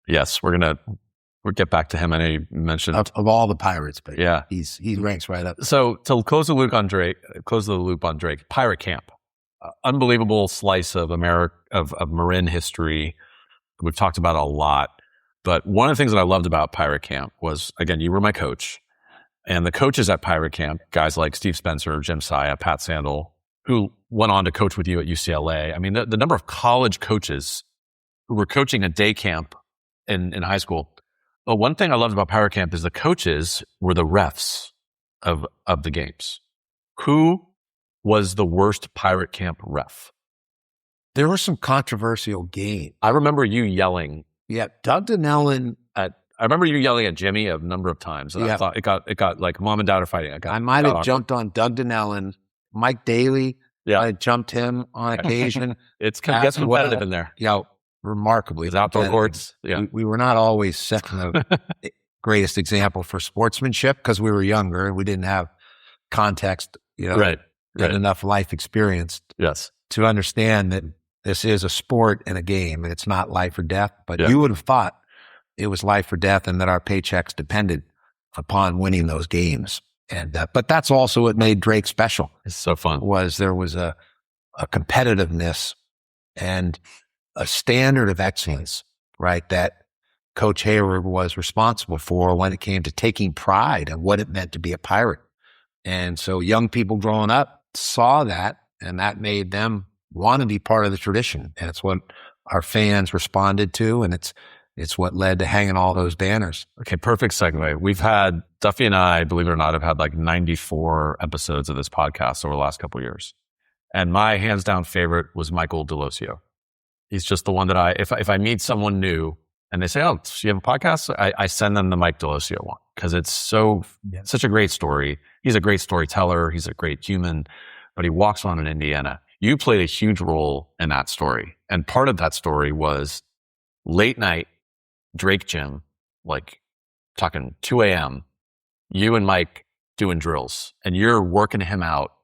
Yes. We'll get back to him. I know you mentioned Of all the Pirates, but yeah, he ranks right up. So to close the loop on Drake, Pirate Camp, unbelievable slice of Marin history. We've talked about it a lot, but one of the things that I loved about Pirate Camp was, again, you were my coach, and the coaches at Pirate Camp, guys like Steve Spencer, Jim Saya, Pat Sandel, who went on to coach with you at UCLA. I mean, the number of college coaches who were coaching a day camp in high school. But one thing I loved about Pirate Camp is the coaches were the refs of the games. Who was the worst Pirate Camp ref? There were some controversial games. I remember you yelling. Yeah. Doug Donnellan. I remember you yelling at Jimmy a number of times. And I thought it got like mom and dad are fighting. I might have jumped on Doug Donnellan. Mike Daly. Yeah. I jumped him on occasion. It gets competitive in there. Yeah. Remarkably. It's outdoor courts. Yeah. We were not always setting the greatest example for sportsmanship because we were younger and we didn't have context, Right. and enough life experience Yes. to understand that this is a sport and a game and it's not life or death. But Yeah. you would have thought it was life or death and that our paychecks depended upon winning those games. And but that's also what made Drake special. It's so fun. There was a competitiveness and a standard of excellence, right, that Coach Hayward was responsible for when it came to taking pride in what it meant to be a Pirate. And so young people growing up saw that, and that made them want to be part of the tradition. And it's what our fans responded to, and it's what led to hanging all those banners. Okay, perfect segue. We've had, Duffy and I, believe it or not, have had like 94 episodes of this podcast over the last couple of years. And my hands down favorite was Michael Delosio. He's just the one that if I meet someone new and they say, "Oh, so you have a podcast?" I send them the Mike Delosio one because it's such a great story. He's a great storyteller. He's a great human, but he walks on in Indiana. You played a huge role in that story. And part of that story was late night, Drake Gym, like talking 2 a.m., you and Mike doing drills, and you're working him out,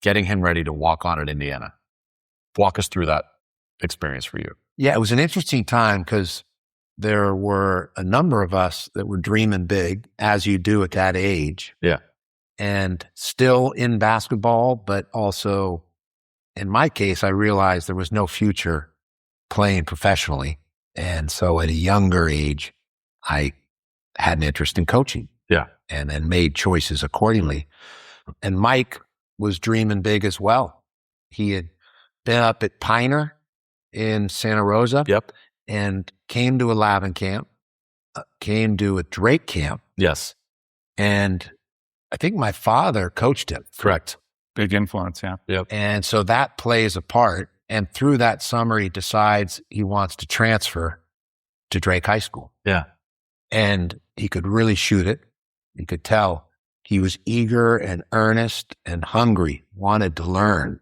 getting him ready to walk on at Indiana. Walk us through that experience for you. Yeah, it was an interesting time because there were a number of us that were dreaming big, as you do at that age. Yeah. And still in basketball, but also in my case, I realized there was no future playing professionally. And so at a younger age, I had an interest in coaching. Yeah. And then made choices accordingly. And Mike was dreaming big as well. He had been up at Piner in Santa Rosa. Yep. And came to a Lavin camp, came to a Drake camp. Yes. And I think my father coached him. Correct. Big influence, yeah. Yep. And so that plays a part. And through that summer, he decides he wants to transfer to Drake High School. Yeah. And he could really shoot it. You could tell he was eager and earnest and hungry, wanted to learn.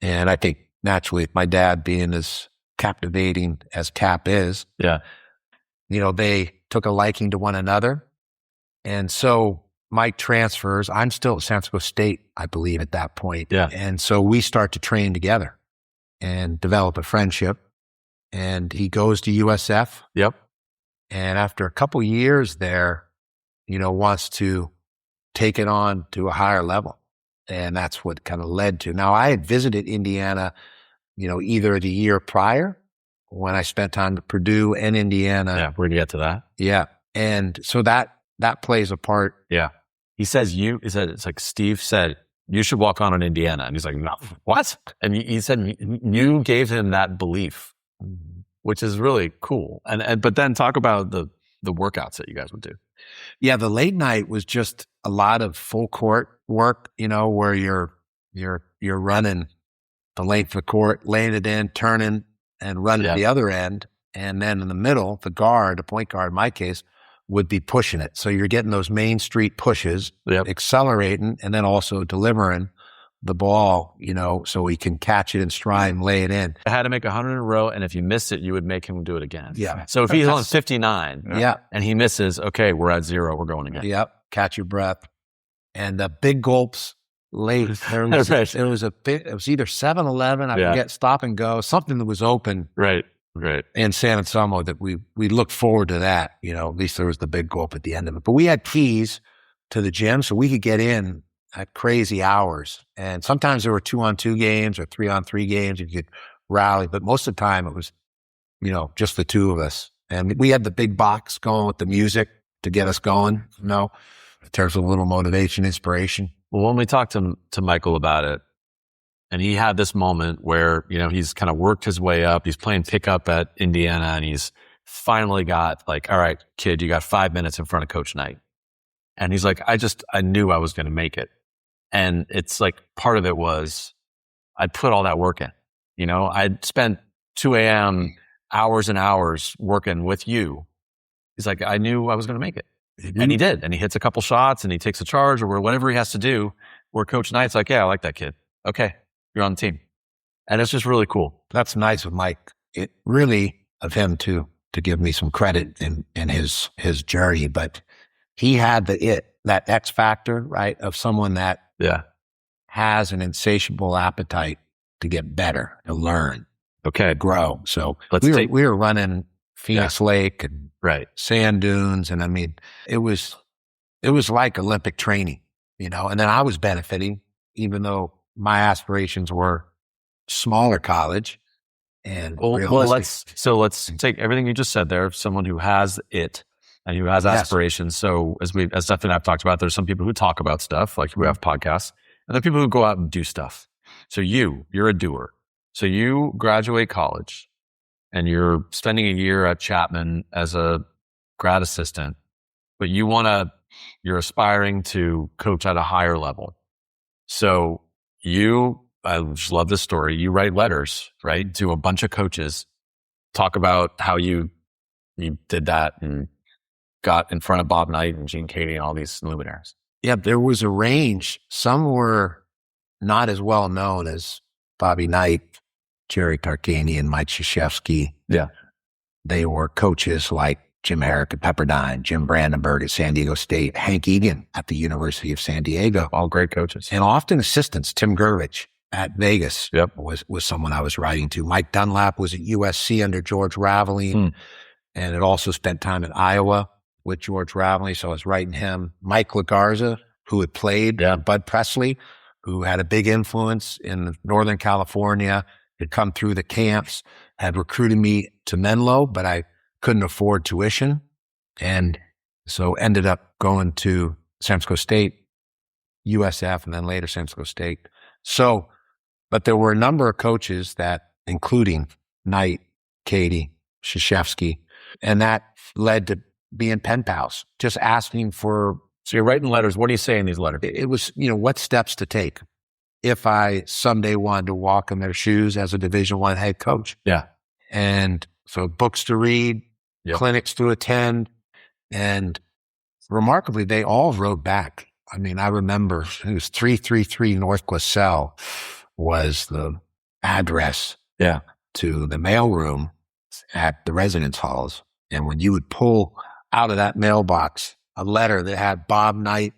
And I think naturally, my dad being as captivating as Cap is, yeah, they took a liking to one another. And so Mike transfers. I'm still at San Francisco State, I believe, at that point. Yeah. And so we start to train together and develop a friendship. And he goes to USF. Yep. And after a couple years there, wants to take it on to a higher level. And that's what kind of led to. Now, I had visited Indiana, either the year prior when I spent time at Purdue and Indiana. Yeah, we're going to get to that. Yeah. And so that plays a part. Yeah. He says it's like Steve said, you should walk on in Indiana. And he's like, no, what? And he said, you gave him that belief, which is really cool. But then talk about the workouts that you guys would do. Yeah. The late night was just a lot of full court work, where you're running the length of the court, laying it in, turning and running to the other end. And then in the middle, the point guard, in my case, would be pushing it. So you're getting those main street pushes, accelerating, and then also delivering the ball, so we can catch it in stride and lay it in. I had to make 100 in a row, and if you missed it, you would make him do it again. Yeah. So if he's on 59 and he misses, okay, we're at 0, we're going again. Yep. Catch your breath. And big gulps late. It was either 7-Eleven, I forget, stop and go, something that was open. Right. In San Anselmo that we looked forward to that, at least there was the big gulp at the end of it. But we had keys to the gym, so we could get in at crazy hours. And sometimes there were 2-on-2 games or 3-on-3 games. You could rally, but most of the time it was, just the two of us. And we had the big box going with the music to get us going, in terms of a little motivation, inspiration. Well, when we talked to Michael about it, and he had this moment where, he's kind of worked his way up. He's playing pickup at Indiana, and he's finally got like, all right, kid, you got 5 minutes in front of Coach Knight. And he's like, I knew I was going to make it. And it's like, part of it was I put all that work in. I'd spent 2 a.m. hours and hours working with you. He's like, I knew I was going to make it. And he did. And he hits a couple shots and he takes a charge or whatever he has to do, where Coach Knight's like, yeah, I like that kid. Okay. You're on the team. And it's just really cool. That's nice of Mike. It really of him to give me some credit in his journey, but he had that X factor, right? Of someone that has an insatiable appetite to get better, to learn, grow. So we were running Phoenix Lake and sand dunes. And I mean, it was like Olympic training, and then I was benefiting, even though my aspirations were smaller college and let's take everything you just said there. Someone who has it and who has aspirations. So as Steph and I've talked about, there's some people who talk about stuff, like we have podcasts, and there are people who go out and do stuff. So you're a doer. So you graduate college and you're spending a year at Chapman as a grad assistant, but you're aspiring to coach at a higher level. So I just love this story. You write letters, right, to a bunch of coaches, talk about how you did that and got in front of Bob Knight and Gene Keady and all these luminaries. Yeah, there was a range. Some were not as well known as Bobby Knight, Jerry Tarkanian, and Mike Krzyzewski. Yeah. They were coaches like Jim Herrick at Pepperdine, Jim Brandenburg at San Diego State, Hank Egan at the University of San Diego. All great coaches. And often assistants. Tim Gervich at Vegas was someone I was writing to. Mike Dunlap was at USC under George Raveling and had also spent time in Iowa with George Raveling. So I was writing him. Mike LaGarza, who had played Bud Presley, who had a big influence in Northern California, had come through the camps, had recruited me to Menlo, but I couldn't afford tuition. And so ended up going to San Francisco State, USF, and then later San Francisco State. So, but there were a number of coaches that, including Knight, Keady, Krzyzewski, and that led to being pen pals, just asking for. So you're writing letters. What do you say in these letters? It was, what steps to take if I someday wanted to walk in their shoes as a Division I head coach. Yeah. And so books to read, clinics to attend, and remarkably, they all wrote back. I mean, I remember it was 333 North Glassell was the address to the mailroom at the residence halls. And when you would pull out of that mailbox a letter that had Bob Knight,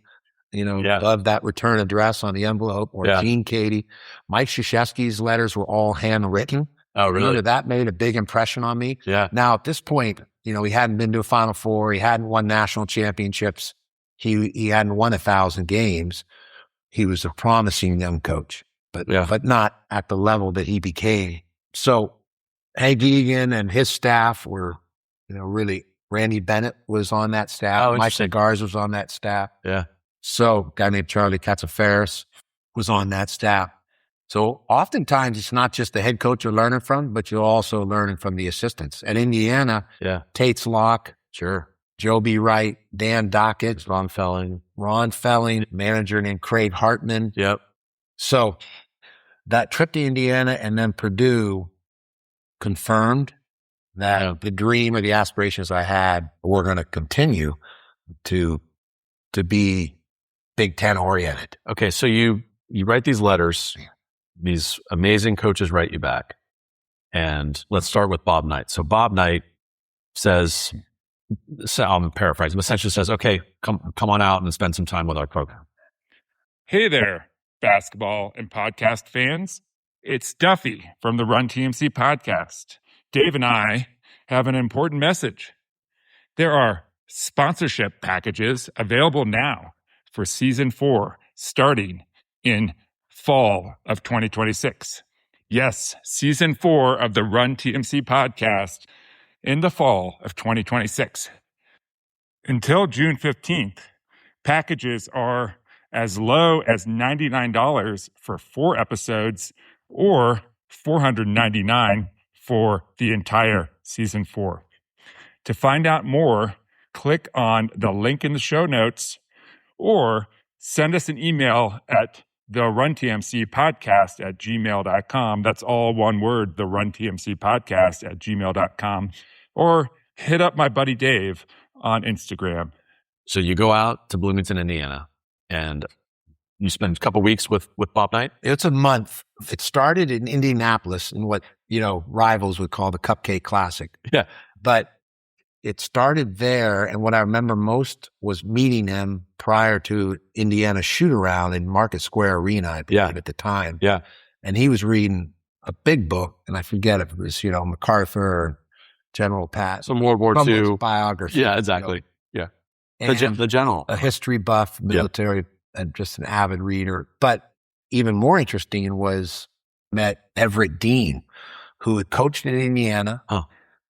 of that return address on the envelope, or Gene Keady, Mike Krzyzewski's letters were all handwritten. Oh, really? That made a big impression on me. Yeah. Now, at this point, he hadn't been to a Final Four. He hadn't won national championships. He hadn't won 1,000 games. He was a promising young coach, but not at the level that he became. So Hank Egan and his staff were, really. Randy Bennett was on that staff. Mike LaGarza was on that staff. Yeah. So a guy named Charlie Katzafaris was on that staff. So oftentimes it's not just the head coach you're learning from, but you're also learning from the assistants. At Indiana, Tate's Locke, Joe B. Wright, Dan Dockett, Ron Felling, manager named Craig Hartman. So that trip to Indiana and then Purdue confirmed that the dream or the aspirations I had were going to continue to be Big Ten oriented. Okay, so you write these letters. These amazing coaches write you back. And let's start with Bob Knight. So Bob Knight says, I'm paraphrasing, but essentially says, okay, come on out and spend some time with our program. Hey there, basketball and podcast fans. It's Duffy from the RUN TMC Podcast. Dave and I have an important message. There are sponsorship packages available now for Season 4, starting in fall of 2026. Yes, Season 4 of the RUN TMC Podcast in the fall of 2026. Until June 15th, packages are as low as $99 for 4 episodes or $499 for the entire Season 4. To find out more, click on the link in the show notes or send us an email at theruntmcpodcast@gmail.com. That's all one word, theruntmcpodcast@gmail.com. Or hit up my buddy Dave on Instagram. So you go out to Bloomington, Indiana, and you spend a couple weeks with Bob Knight? It's a month. It started in Indianapolis in what, rivals would call the Cupcake Classic. But it started there, and what I remember most was meeting him prior to Indiana shoot-around in Market Square Arena, I believe, at the time. And he was reading a big book, and I forget if it was, MacArthur or General Pat. Some World War II biography. Yeah, exactly. The general. A history buff, military, and just an avid reader. But even more interesting was met Everett Dean, who had coached in Indiana,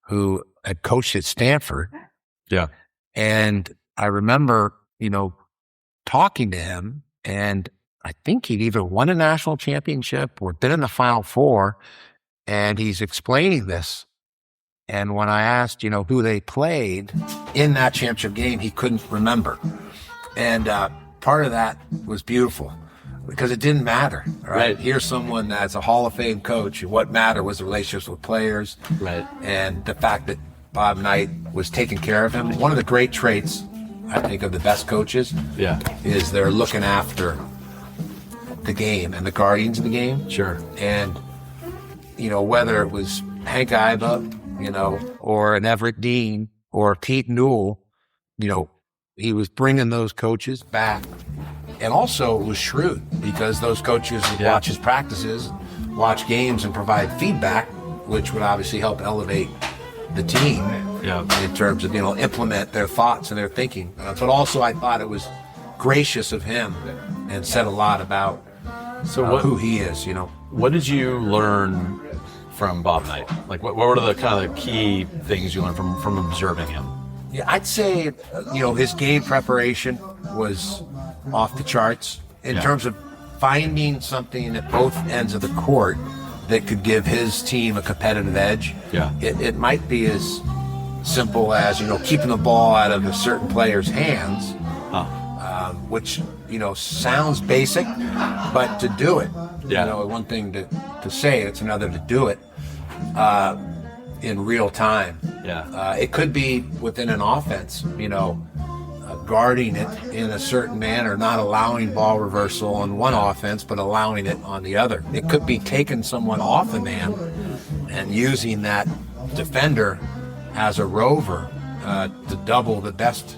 who had coached at Stanford. And I remember, talking to him, and I think he'd either won a national championship or been in the Final Four, and he's explaining this. And when I asked, who they played in that championship game, he couldn't remember. And part of that was beautiful because it didn't matter, right? Here's someone that's a Hall of Fame coach, and what mattered was the relationships with players. And the fact that Bob Knight was taking care of him. One of the great traits, I think, of the best coaches is they're looking after the game and the guardians of the game. And, whether it was Hank Iba, or an Everett Dean or Pete Newell, he was bringing those coaches back. And also it was shrewd because those coaches would watch his practices, watch games, and provide feedback, which would obviously help elevate the team in terms of, implement their thoughts and their thinking. But also I thought it was gracious of him and said a lot about who he is, What did you learn from Bob Knight? Like, what were the kind of the key things you learned from observing him? I'd say, his game preparation was off the charts in terms of finding something at both ends of the court that could give his team a competitive edge. It might be as simple as, keeping the ball out of a certain player's hands, which, sounds basic, but to do it, one thing to say, it's another to do it in real time. It could be within an offense, guarding it in a certain manner, not allowing ball reversal on one offense, but allowing it on the other. It could be taking someone off a man and using that defender as a rover to double the best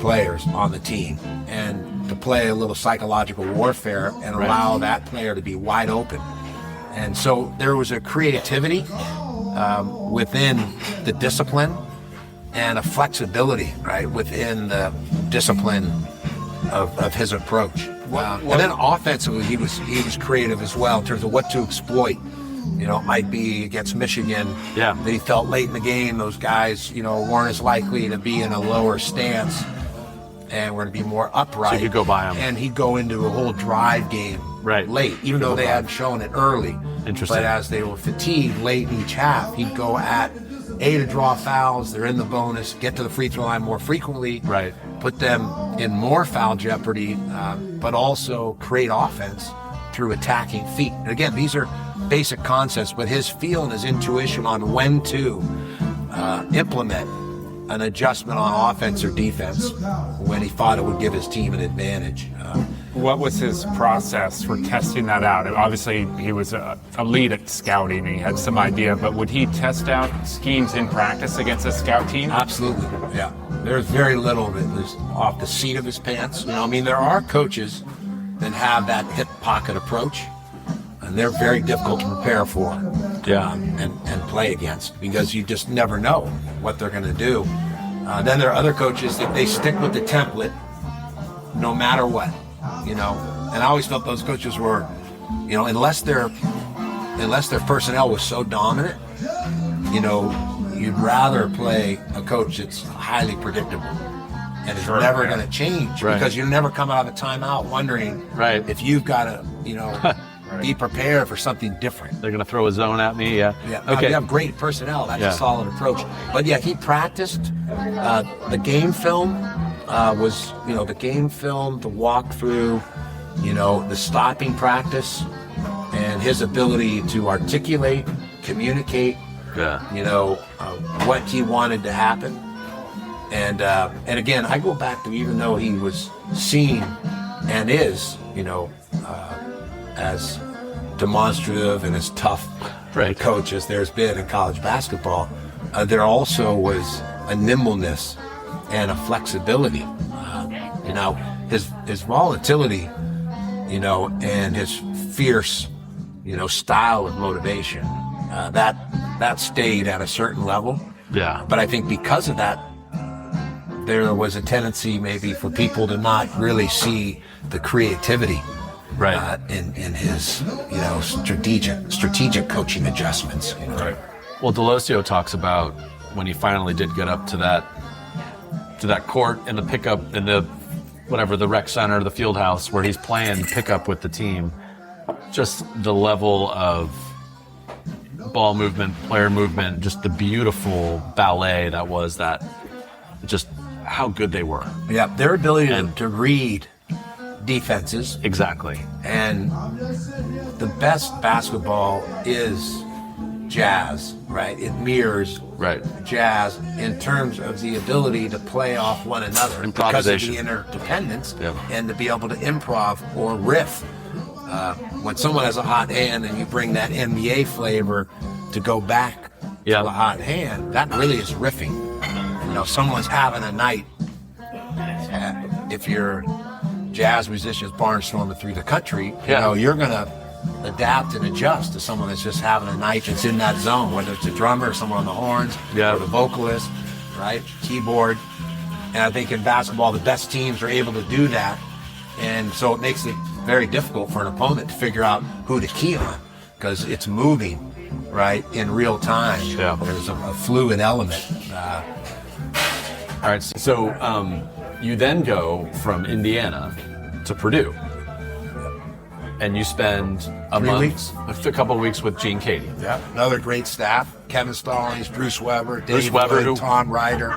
players on the team and to play a little psychological warfare and allow that player to be wide open. And so there was a creativity within the discipline and a flexibility, within the discipline of his approach. And then offensively, he was creative as well in terms of what to exploit. It might be against Michigan that he felt late in the game, those guys, weren't as likely to be in a lower stance. and we're going to be more upright. So you could go by him. And he'd go into a whole drive game late, even though they hadn't shown it early. Interesting. But as they were fatigued late in each half, he'd go at A to draw fouls. They're in the bonus, get to the free throw line more frequently, put them in more foul jeopardy, but also create offense through attacking feet. And again, these are basic concepts, but his feel and his intuition on when to implement an adjustment on offense or defense when he thought it would give his team an advantage. What was his process for testing that out? Obviously, he was a lead at scouting and he had some idea, but would he test out schemes in practice against a scout team? Absolutely, yeah. There's very little that was off the seat of his pants. You know, I mean, there are coaches that have that hip pocket approach, and they're very difficult to prepare for and play against, because you just never know what they're going to do. Then there are other coaches that they stick with the template no matter what, you know. And I always felt those coaches were, you know, unless their personnel was so dominant, you know, you'd rather play a coach that's highly predictable and is never going to change, because you never come out of a timeout wondering if you've got to, you know, be prepared for something different. They're going to throw a zone at me, Okay. You have great personnel. That's a solid approach. But yeah, he practiced. The game film was, you know, the game film, the walkthrough, you know, the stopping practice, and his ability to articulate, communicate, you know, what he wanted to happen. And again, I go back to, even though he was seen and is, you know, as demonstrative and as tough a coach as there's been in college basketball, there also was a nimbleness and a flexibility. You know, his volatility, you know, and his fierce, you know, style of motivation, that stayed at a certain level. Yeah. But I think because of that, there was a tendency maybe for people to not really see the creativity in his, you know, strategic coaching adjustments. You know? Well, Delosio talks about when he finally did get up to that court in the pickup in the the rec center, the field house where he's playing pickup with the team, just the level of ball movement, player movement, just the beautiful ballet that was that, just how good they were. Yeah, their ability to read defenses. Exactly. And the best basketball is jazz, right? It mirrors jazz in terms of the ability to play off one another because of the interdependence and to be able to improv or riff. When someone has a hot hand and you bring that NBA flavor to go back to a hot hand, that really is riffing. You know, someone's having a night. If you're jazz musicians barnstorming through the country, you know, you're going to adapt and adjust to someone that's just having a night that's in that zone, whether it's a drummer or someone on the horns or the vocalist, right, keyboard. And I think in basketball, the best teams are able to do that. And so it makes it very difficult for an opponent to figure out who to key on, because it's moving, right, in real time. Yeah. There's a fluid element. All right, so you then go from Indiana to Purdue, and you spend a couple of weeks with Gene Keady. Yeah, another great staff. Kevin Stallings, Bruce Weber, Dave Wood, Tom Ryder,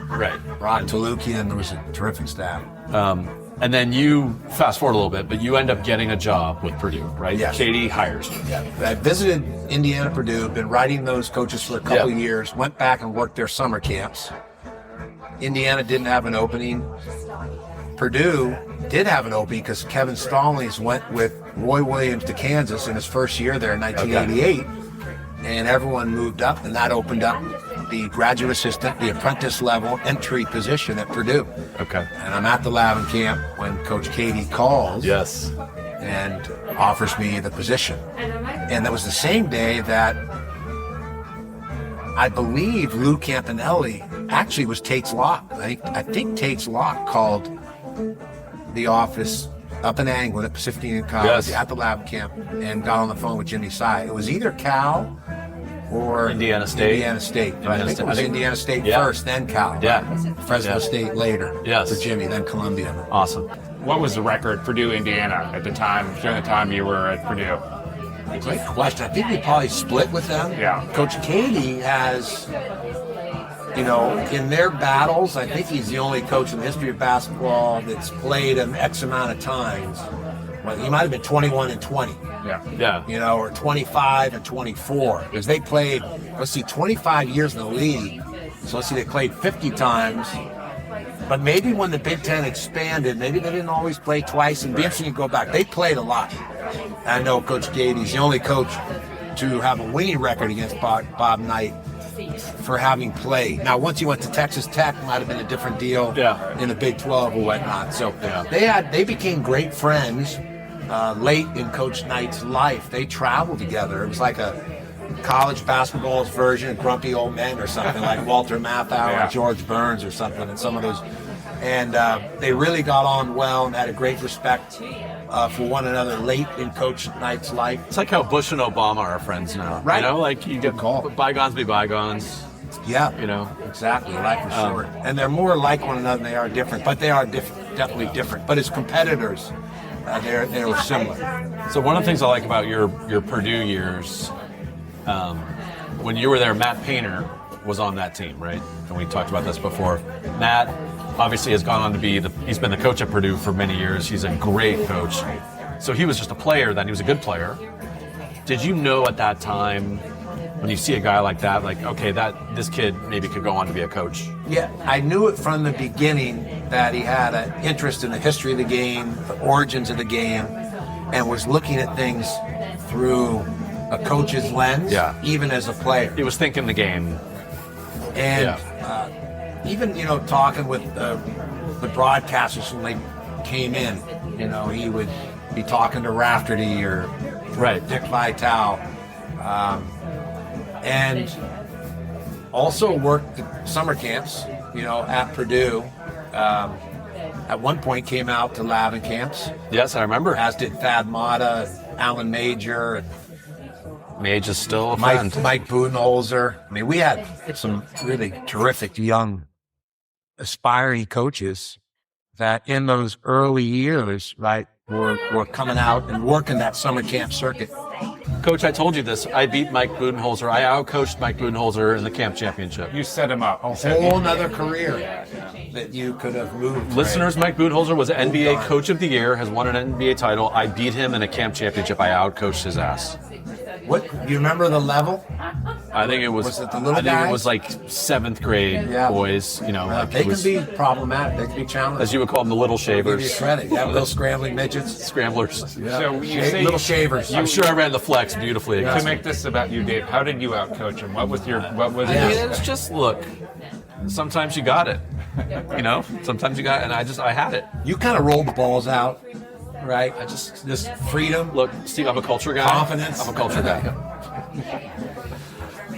Ron Tolukian. There was a terrific staff. And then you fast forward a little bit, but you end up getting a job with Purdue, right? Yes. Keady hires you. Yeah. I visited Indiana, Purdue, been writing those coaches for a couple of years, went back and worked their summer camps. Indiana didn't have an opening. Purdue did have an opening because Kevin Stallings went with Roy Williams to Kansas in his first year there in 1988, and everyone moved up, and that opened up the graduate assistant, the apprentice level entry position at Purdue. Okay. And I'm at the Lavin camp when Coach Keady calls and offers me the position. And that was the same day that I believe Lou Campanelli actually was Tate's Lock. I think Tate's Lock called the office up in Anglewood at Pacific Union College at the Lavin camp and got on the phone with Jimmy Sy. It was either Cal or Indiana State. Indiana State. Right? I think it was Indiana State first, then Cal. Yeah. Right? Fresno State later. Yes. For Jimmy, then Columbia. Awesome. What was the record Purdue, Indiana at the time, during the time you were at Purdue? Great question. I think we probably split with them. Yeah. Coach Keady has, in their battles, I think he's the only coach in the history of basketball that's played an X amount of times. Well, he might have been 21 and 20. Yeah. Or 25 and 24. Because they played, 25 years in the league. So they played 50 times. But maybe when the Big Ten expanded, maybe they didn't always play twice. And be interesting to go back. They played a lot. I know Coach Keady's the only coach to have a winning record against Bob Knight for having played. Now, once he went to Texas Tech, it might have been a different deal in the Big 12 or whatnot. So they became great friends late in Coach Knight's life. They traveled together. It was like a college basketball's version of Grumpy Old Men or something, like Walter Matthau and George Burns or something, and some of those. And they really got on well and had a great respect for one another late in Coach Knight's life. It's like how Bush and Obama are friends now. Right. You get bygones be bygones. Yeah. Exactly. Life is short. And they're more like one another than they are different, but they are definitely different. But as competitors, they were similar. So one of the things I like about your Purdue years, when you were there, Matt Painter was on that team, right? And we talked about this before. Matt obviously has gone on to he's been the coach at Purdue for many years. He's a great coach. So he was just a player then. He was a good player. Did you know at that time, when you see a guy like that, like, okay, this kid maybe could go on to be a coach? Yeah, I knew it from the beginning that he had an interest in the history of the game, the origins of the game, and was looking at things through a coach's lens, even as a player. He was thinking the game. And even, talking with the broadcasters when they came in, he would be talking to Rafferty or Dick Vitale. And also worked at summer camps, at Purdue. At one point came out to Lavin camps. Yes, I remember. As did Thad Matta, Alan Major, and Mage is still a friend. Mike Budenholzer. I mean, we had some really terrific young aspiring coaches that in those early years, were coming out and working that summer camp circuit. Coach, I told you this. I beat Mike Budenholzer. I outcoached Mike Budenholzer in the camp championship. You set him up. A whole nother career that you could have moved. Listeners, Mike Budenholzer was NBA Coach of the Year, has won an NBA title. I beat him in a camp championship. I outcoached his ass. What? Do you remember the level? I think it was. Was it the little I think guys? it was like 7th grade boys. They can be problematic. They can be challenging. As you would call them, the little Give shavers. you credit. Yeah, little scrambling midgets. Scramblers. Yeah. So you say little shavers. I'm sure I ran the flex beautifully. To make this about you, Dave, how did you outcoach him? What was It's just, look, sometimes you got it. Sometimes you got it, and I had it. You kind of rolled the balls out, right? This freedom. Look, Steve, I'm a culture guy. Confidence. I'm a culture guy.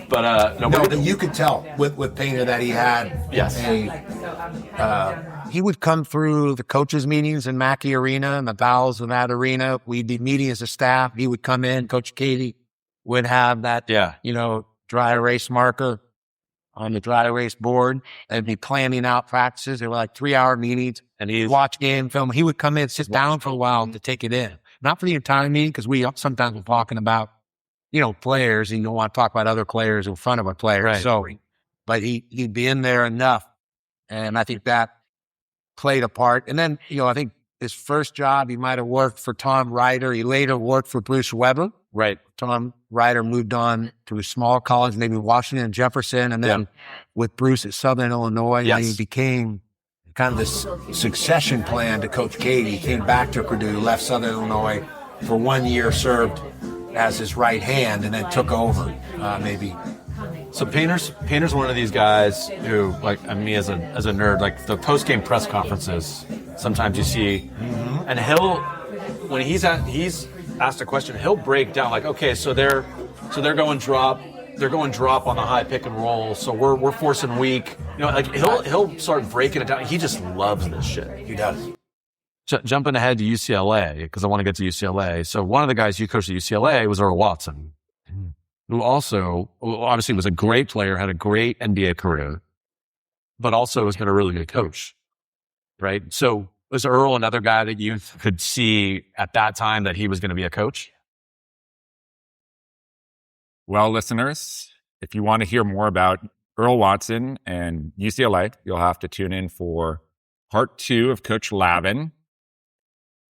But you could tell with Painter that he had he would come through the coaches' meetings in Mackey Arena and the bowels of that arena. We'd be meeting as a staff. He would come in. Coach Keady would have that, dry erase marker on the dry erase board and be planning out practices. They were like 3-hour meetings, and he'd watch game film. He would come in, sit down for a while to take it in. Not for the entire meeting, because we sometimes were talking about, players, and you don't want to talk about other players in front of a player. Right. So, but he'd be in there enough. And I think that played a part. And then, I think his first job, he might have worked for Tom Ryder. He later worked for Bruce Weber. Right. Tom Ryder moved on to a small college, maybe Washington and Jefferson, and then with Bruce at Southern Illinois, and he became kind of this succession plan to Coach Keady. He came back to Purdue, left Southern Illinois for 1 year, served as his right hand, and then took over, maybe. So Painter's one of these guys who, like me as a nerd, like the post-game press conferences, sometimes you see, and when he's asked a question, he'll break down like, okay, so they're going drop on the high pick and roll, so we're forcing weak, he'll start breaking it down. He just loves this shit. He does. Jumping ahead to UCLA, because I want to get to UCLA. So one of the guys you coached at UCLA was Earl Watson, who also obviously was a great player, had a great NBA career, but also has been a really good coach, right? So was Earl another guy that you could see at that time that he was going to be a coach? Well, listeners, if you want to hear more about Earl Watson and UCLA, you'll have to tune in for part 2 of Coach Lavin.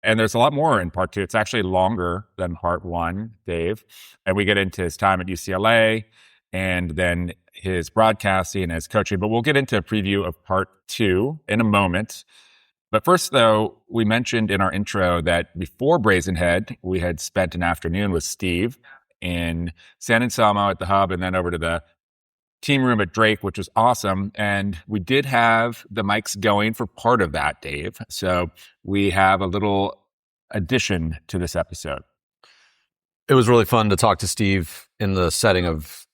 And there's a lot more in part 2. It's actually longer than part 1, Dave. And we get into his time at UCLA and then his broadcasting and his coaching. But we'll get into a preview of part 2 in a moment. But first, though, we mentioned in our intro that before Brazen Head, we had spent an afternoon with Steve in San Anselmo at the Hub and then over to the team room at Drake, which was awesome. And we did have the mics going for part of that, Dave. So we have a little addition to this episode. It was really fun to talk to Steve in the setting of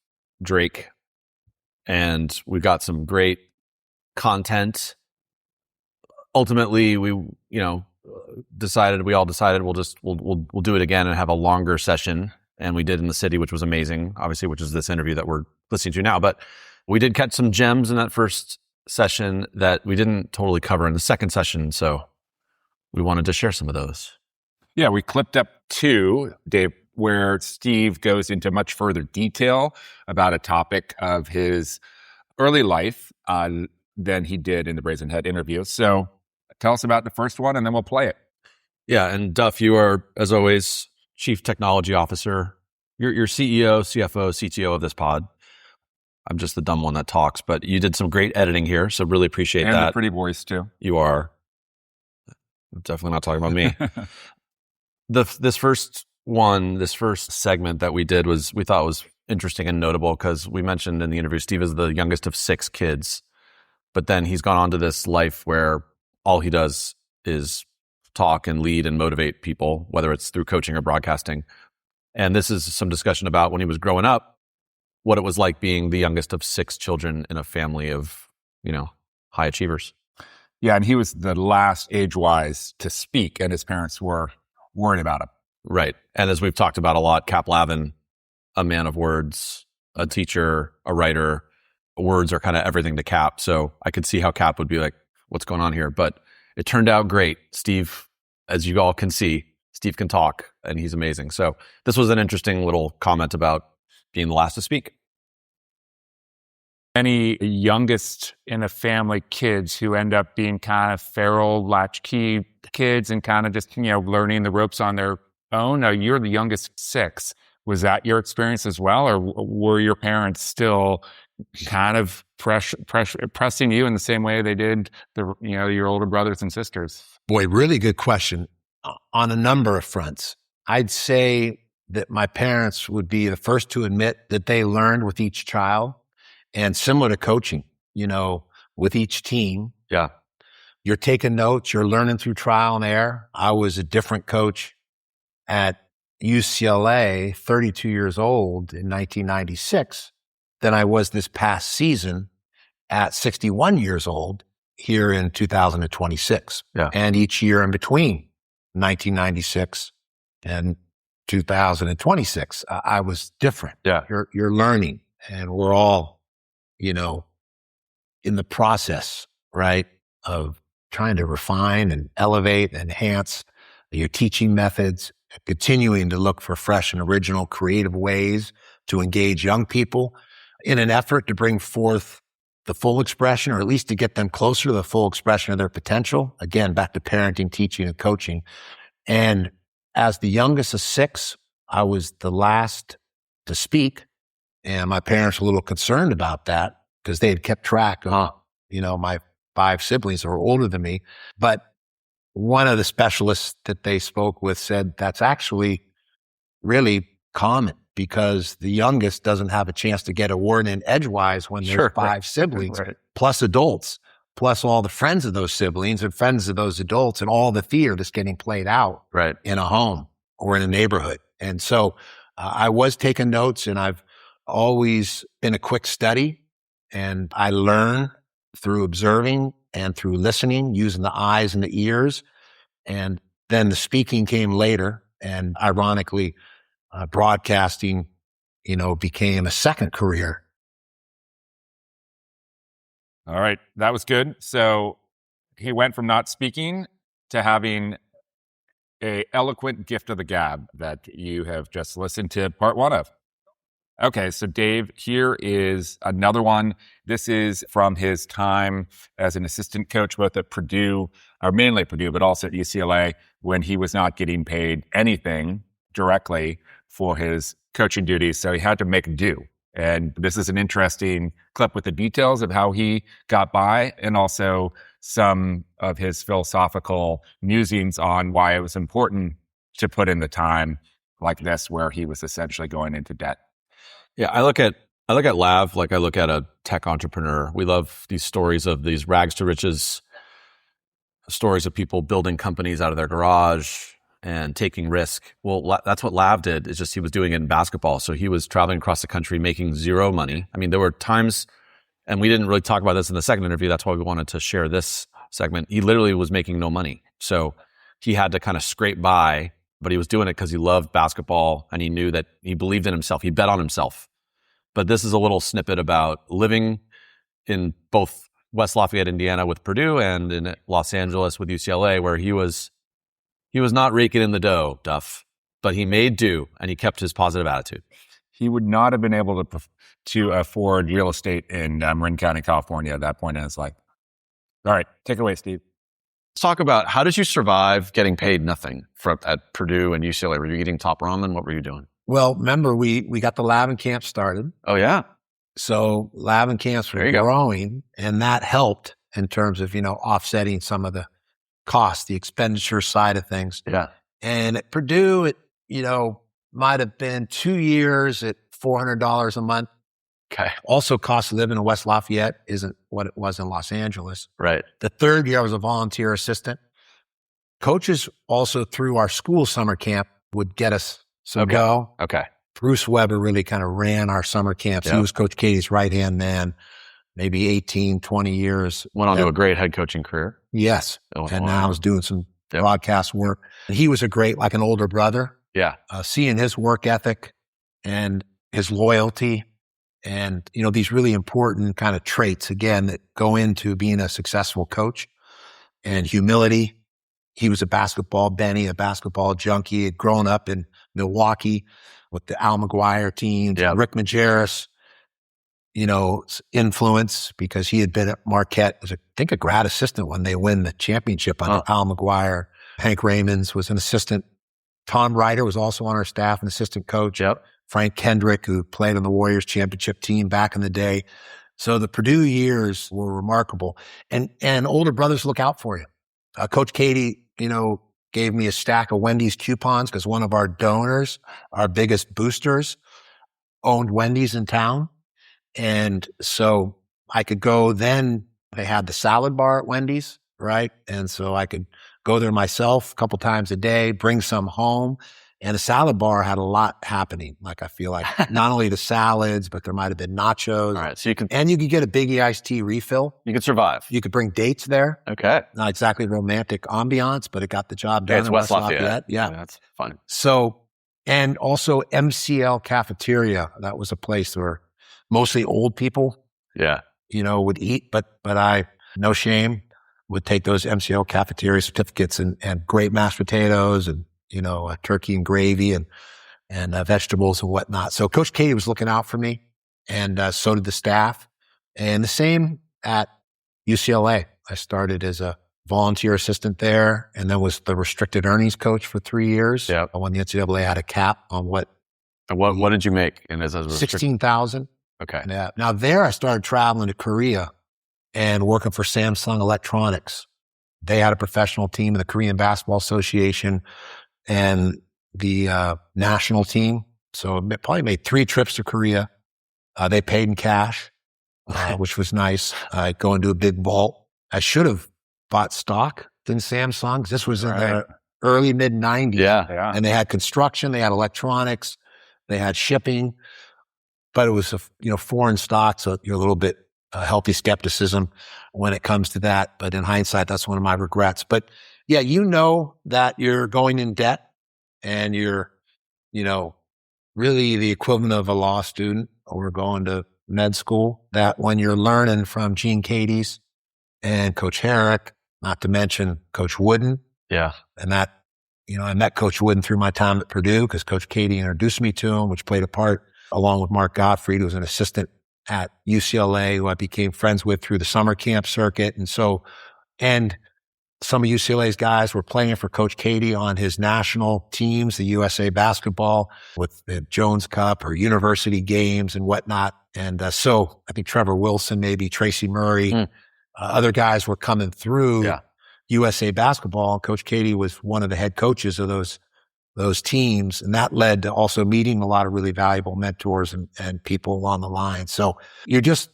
Drake. And we got some great content. Ultimately, we all decided we'll do it again and have a longer session. And we did in the city, which was amazing, obviously, which is this interview that we're listening to now. But we did catch some gems in that first session that we didn't totally cover in the second session. So we wanted to share some of those. Yeah, we clipped up 2, Dave, where Steve goes into much further detail about a topic of his early life than he did in the Brazen Head interview. So tell us about the first one, and then we'll play it. Yeah, and Duff, you are, as always, Chief Technology Officer. You're CEO, CFO, CTO of this pod. I'm just the dumb one that talks, but you did some great editing here, so really appreciate that. And the pretty voice, too. You are. I'm definitely not talking about me. This first segment that we did we thought was interesting and notable because we mentioned in the interview, Steve is the youngest of 6 kids, but then he's gone on to this life where all he does is talk and lead and motivate people, whether it's through coaching or broadcasting. And this is some discussion about when he was growing up, what it was like being the youngest of 6 children in a family of, high achievers. Yeah, and he was the last age-wise to speak, and his parents were worried about him. Right. And as we've talked about a lot, Cap Lavin, a man of words, a teacher, a writer, words are kind of everything to Cap. So I could see how Cap would be like, what's going on here? But it turned out great. Steve, as you all can see, Steve can talk and he's amazing. So this was an interesting little comment about being the last to speak. Any youngest in a family kids who end up being kind of feral latchkey kids and kind of just, learning the ropes on their own? No, you're the youngest 6. Was that your experience as well? Or were your parents still kind of pressing you in the same way they did your older brothers and sisters? Boy, really good question on a number of fronts. I'd say that my parents would be the first to admit that they learned with each child, and similar to coaching, with each team. Yeah. You're taking notes, you're learning through trial and error. I was a different coach at UCLA, 32 years old in 1996, than I was this past season at 61 years old here in 2026. Yeah. And each year in between 1996 and 2026, I was different. Yeah. You're learning, and we're all, in the process, right, of trying to refine and elevate, enhance your teaching methods, continuing to look for fresh and original creative ways to engage young people in an effort to bring forth the full expression, or at least to get them closer to the full expression of their potential. Again, back to parenting, teaching, and coaching. And as the youngest of 6, I was the last to speak. And my parents were a little concerned about that because they had kept track of, my 5 siblings who were older than me. But one of the specialists that they spoke with said that's actually really common because the youngest doesn't have a chance to get a word in edgewise when there's 5 siblings, plus adults, plus all the friends of those siblings and friends of those adults and all the theater that's getting played out in a home or in a neighborhood. And so I was taking notes, and I've always been a quick study, and I learn through observing and through listening, using the eyes and the ears. And then the speaking came later, and ironically, broadcasting, became a second career. All right. That was good. So he went from not speaking to having a eloquent gift of the gab that you have just listened to part one of. Okay, so Dave, here is another one. This is from his time as an assistant coach, both at Purdue, or mainly Purdue, but also at UCLA, when he was not getting paid anything directly for his coaching duties. So he had to make do. And this is an interesting clip with the details of how he got by and also some of his philosophical musings on why it was important to put in the time like this, where he was essentially going into debt. Yeah, I look at Lav like I look at a tech entrepreneur. We love these stories of these rags to riches, stories of people building companies out of their garage and taking risk. Well, that's what Lav did. It's just he was doing it in basketball. So he was traveling across the country making zero money. I mean, there were times, and we didn't really talk about this in the second interview. That's why we wanted to share this segment. He literally was making no money. So he had to kind of scrape by, but he was doing it because he loved basketball and he knew that he believed in himself. He bet on himself. But this is a little snippet about living in both West Lafayette, Indiana with Purdue and in Los Angeles with UCLA, where he was not raking in the dough, Duff, but he made do and he kept his positive attitude. He would not have been able to afford real estate in Marin County, California at that point in his life. All right, take it away, Steve. Let's talk about how did you survive getting paid nothing at Purdue and UCLA? Were you eating top ramen? What were you doing? Well, remember, we got the Lavin camp started. Oh, yeah. So Lavin camps were growing, and that helped in terms of, offsetting some of the costs, the expenditure side of things. Yeah. And at Purdue, it, might have been 2 years at $400 a month. Okay. Also, cost of living in West Lafayette isn't what it was in Los Angeles. Right. The third year, I was a volunteer assistant. Coaches also through our school summer camp would get us some go. Okay. Bruce Weber really kind of ran our summer camps. He was Coach Keady's right-hand man, maybe 18, 20 years. Went on to a great head coaching career. Yes. And now I was doing some broadcast work. He was like an older brother. Yeah. Seeing his work ethic and his loyalty and, these really important kind of traits, again, that go into being a successful coach, and humility. He was a basketball Benny, a basketball junkie. He had grown up in Milwaukee with the Al McGuire team, Rick Majerus, influence because he had been at Marquette, was, I think, a grad assistant when they win the championship under Al McGuire. Hank Raymonds was an assistant. Tom Ryder was also on our staff, an assistant coach. Frank Kendrick, who played on the Warriors championship team back in the day. So the Purdue years were remarkable. And older brothers look out for you. Coach Keady, gave me a stack of Wendy's coupons because one of our donors, our biggest boosters, owned Wendy's in town. And so I could go then. They had the salad bar at Wendy's, right? And so I could go there myself a couple times a day, bring some home. And the salad bar had a lot happening. Like, I feel like not only the salads, but there might have been nachos. All right. So you could get a Biggie iced tea refill. You could survive. You could bring dates there. Okay. Not exactly romantic ambiance, but it got the job done. It's West Lafayette. Yeah. That's fun. So, and also MCL Cafeteria. That was a place where mostly old people, would eat, but I, no shame, would take those MCL Cafeteria certificates and great mashed potatoes and, turkey and gravy and vegetables and whatnot. So Coach Keady was looking out for me, and so did the staff. And the same at UCLA. I started as a volunteer assistant there, and then was the restricted earnings coach for 3 years. Yeah. When the NCAA had a cap on what did you make in as a $16,000. Okay. Yeah. Now there, I started traveling to Korea and working for Samsung Electronics. They had a professional team in the Korean Basketball Association and the national team. So I probably made 3 trips to Korea. They paid in cash, which was nice. I go into a big vault. I should have bought stock in Samsung. This was in the early mid 90s. Yeah. And they had construction, they had electronics, they had shipping, but it was foreign stock. So you're a little bit healthy skepticism when it comes to that. But in hindsight, that's one of my regrets. But yeah, that you're going in debt and you're, really the equivalent of a law student or going to med school, that when you're learning from Gene Keady's and Coach Herrick, not to mention Coach Wooden. Yeah. And that, I met Coach Wooden through my time at Purdue because Coach Keady introduced me to him, which played a part along with Mark Gottfried, who was an assistant at UCLA, who I became friends with through the summer camp circuit. And some of UCLA's guys were playing for Coach Keady on his national teams, the USA basketball with the Jones Cup or university games and whatnot. And so I think Trevor Wilson, maybe Tracy Murray, other guys were coming through USA basketball. Coach Keady was one of the head coaches of those teams. And that led to also meeting a lot of really valuable mentors and people along the line. So you're just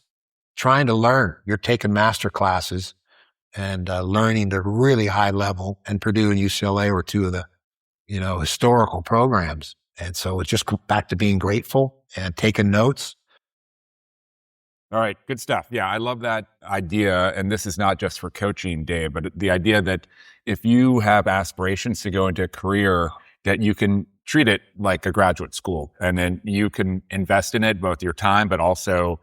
trying to learn. You're taking master classes and learning to really high level. And Purdue and UCLA were two of the, historical programs. And so it's just back to being grateful and taking notes. All right, good stuff. Yeah, I love that idea. And this is not just for coaching, Dave, but the idea that if you have aspirations to go into a career, that you can treat it like a graduate school. And then you can invest in it, both your time, but also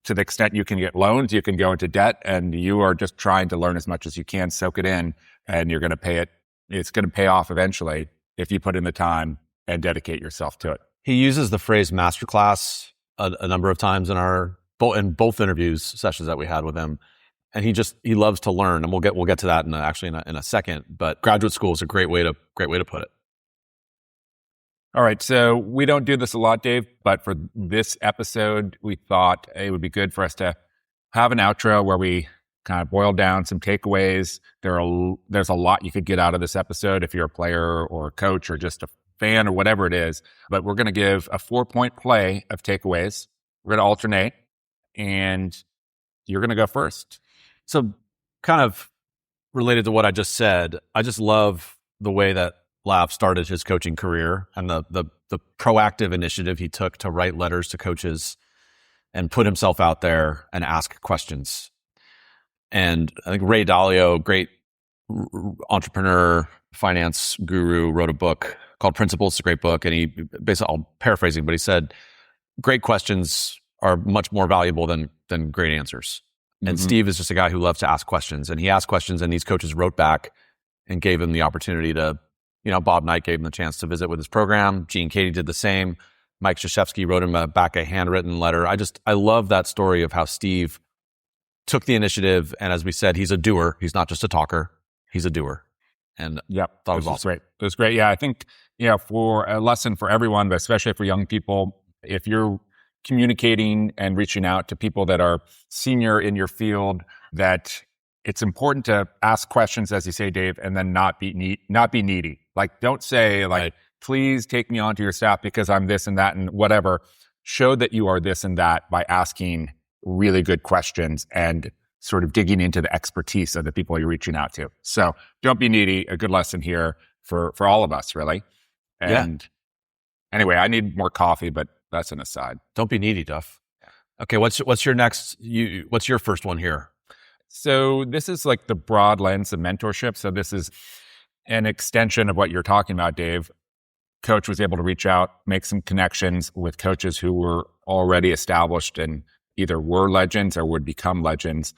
to the extent you can get loans, you can go into debt, and you are just trying to learn as much as you can, soak it in, and you're going to pay it. It's going to pay off eventually if you put in the time and dedicate yourself to it. He uses the phrase masterclass a number of times in both interviews sessions that we had with him. And he loves to learn, and we'll get to that in a second. But graduate school is a great way to put it. All right, so we don't do this a lot, Dave, but for this episode, we thought it would be good for us to have an outro where we kind of boil down some takeaways. There's a lot you could get out of this episode if you're a player or a coach or just a fan or whatever it is. But we're going to give a 4-point play of takeaways. We're going to alternate, and you're going to go first. So kind of related to what I just said, I just love the way that Lav started his coaching career and the proactive initiative he took to write letters to coaches and put himself out there and ask questions. And I think Ray Dalio, great entrepreneur, finance guru, wrote a book called Principles. It's a great book. And he basically, I'm paraphrasing, but he said, great questions are much more valuable than great answers. And Steve is just a guy who loves to ask questions. And he asked questions, and these coaches wrote back and gave him the opportunity to, Bob Knight gave him the chance to visit with his program. Gene Keady did the same. Mike Krzyzewski wrote him back a handwritten letter. I love that story of how Steve took the initiative. And as we said, he's a doer. He's not just a talker. He's a doer. And thought it was awesome. Great. It was great. Yeah, I think, for a lesson for everyone, but especially for young people, if you're communicating and reaching out to people that are senior in your field, that it's important to ask questions, as you say, Dave, and then not be needy. Like, don't say please take me onto your staff because I'm this and that and whatever. Show that you are this and that by asking really good questions and sort of digging into the expertise of the people you're reaching out to. So don't be needy. A good lesson here for all of us, really. And anyway, I need more coffee, but that's an aside. Don't be needy, Duff. Okay, what's your next? What's your first one here? So this is like the broad lens of mentorship. So this is an extension of what you're talking about, Dave. Coach was able to reach out, make some connections with coaches who were already established and either were legends or would become legends.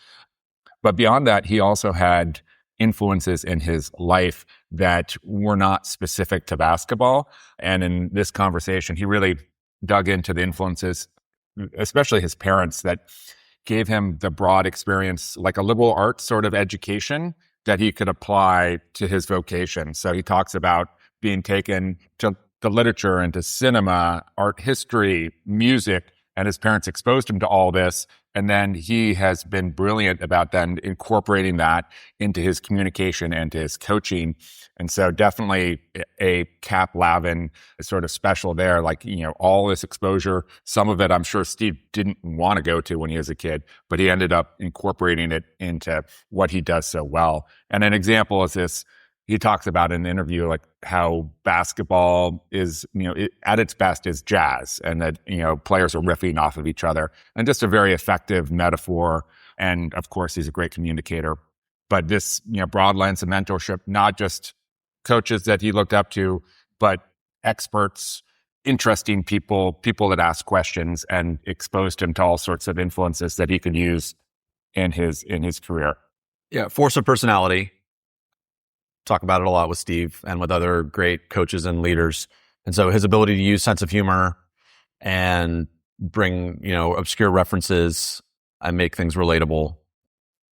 But beyond that, he also had influences in his life that were not specific to basketball. And in this conversation, he really dug into the influences, especially his parents, that gave him the broad experience, like a liberal arts sort of education that he could apply to his vocation. So he talks about being taken to literature and to cinema, art history, music, and his parents exposed him to all this. And then he has been brilliant about then incorporating that into his communication and to his coaching. And so definitely a Cap Lavin is sort of special there. Like, all this exposure, some of it I'm sure Steve didn't want to go to when he was a kid, but he ended up incorporating it into what he does so well. And an example is this. He talks about in the interview, like how basketball is, at its best is jazz, and that, players are riffing off of each other, and just a very effective metaphor. And of course, he's a great communicator. But this, broad lens of mentorship, not just coaches that he looked up to, but experts, interesting people that ask questions, and exposed him to all sorts of influences that he could use in his career. Yeah, force of personality. Talk about it a lot with Steve and with other great coaches and leaders. And so his ability to use sense of humor and bring, obscure references and make things relatable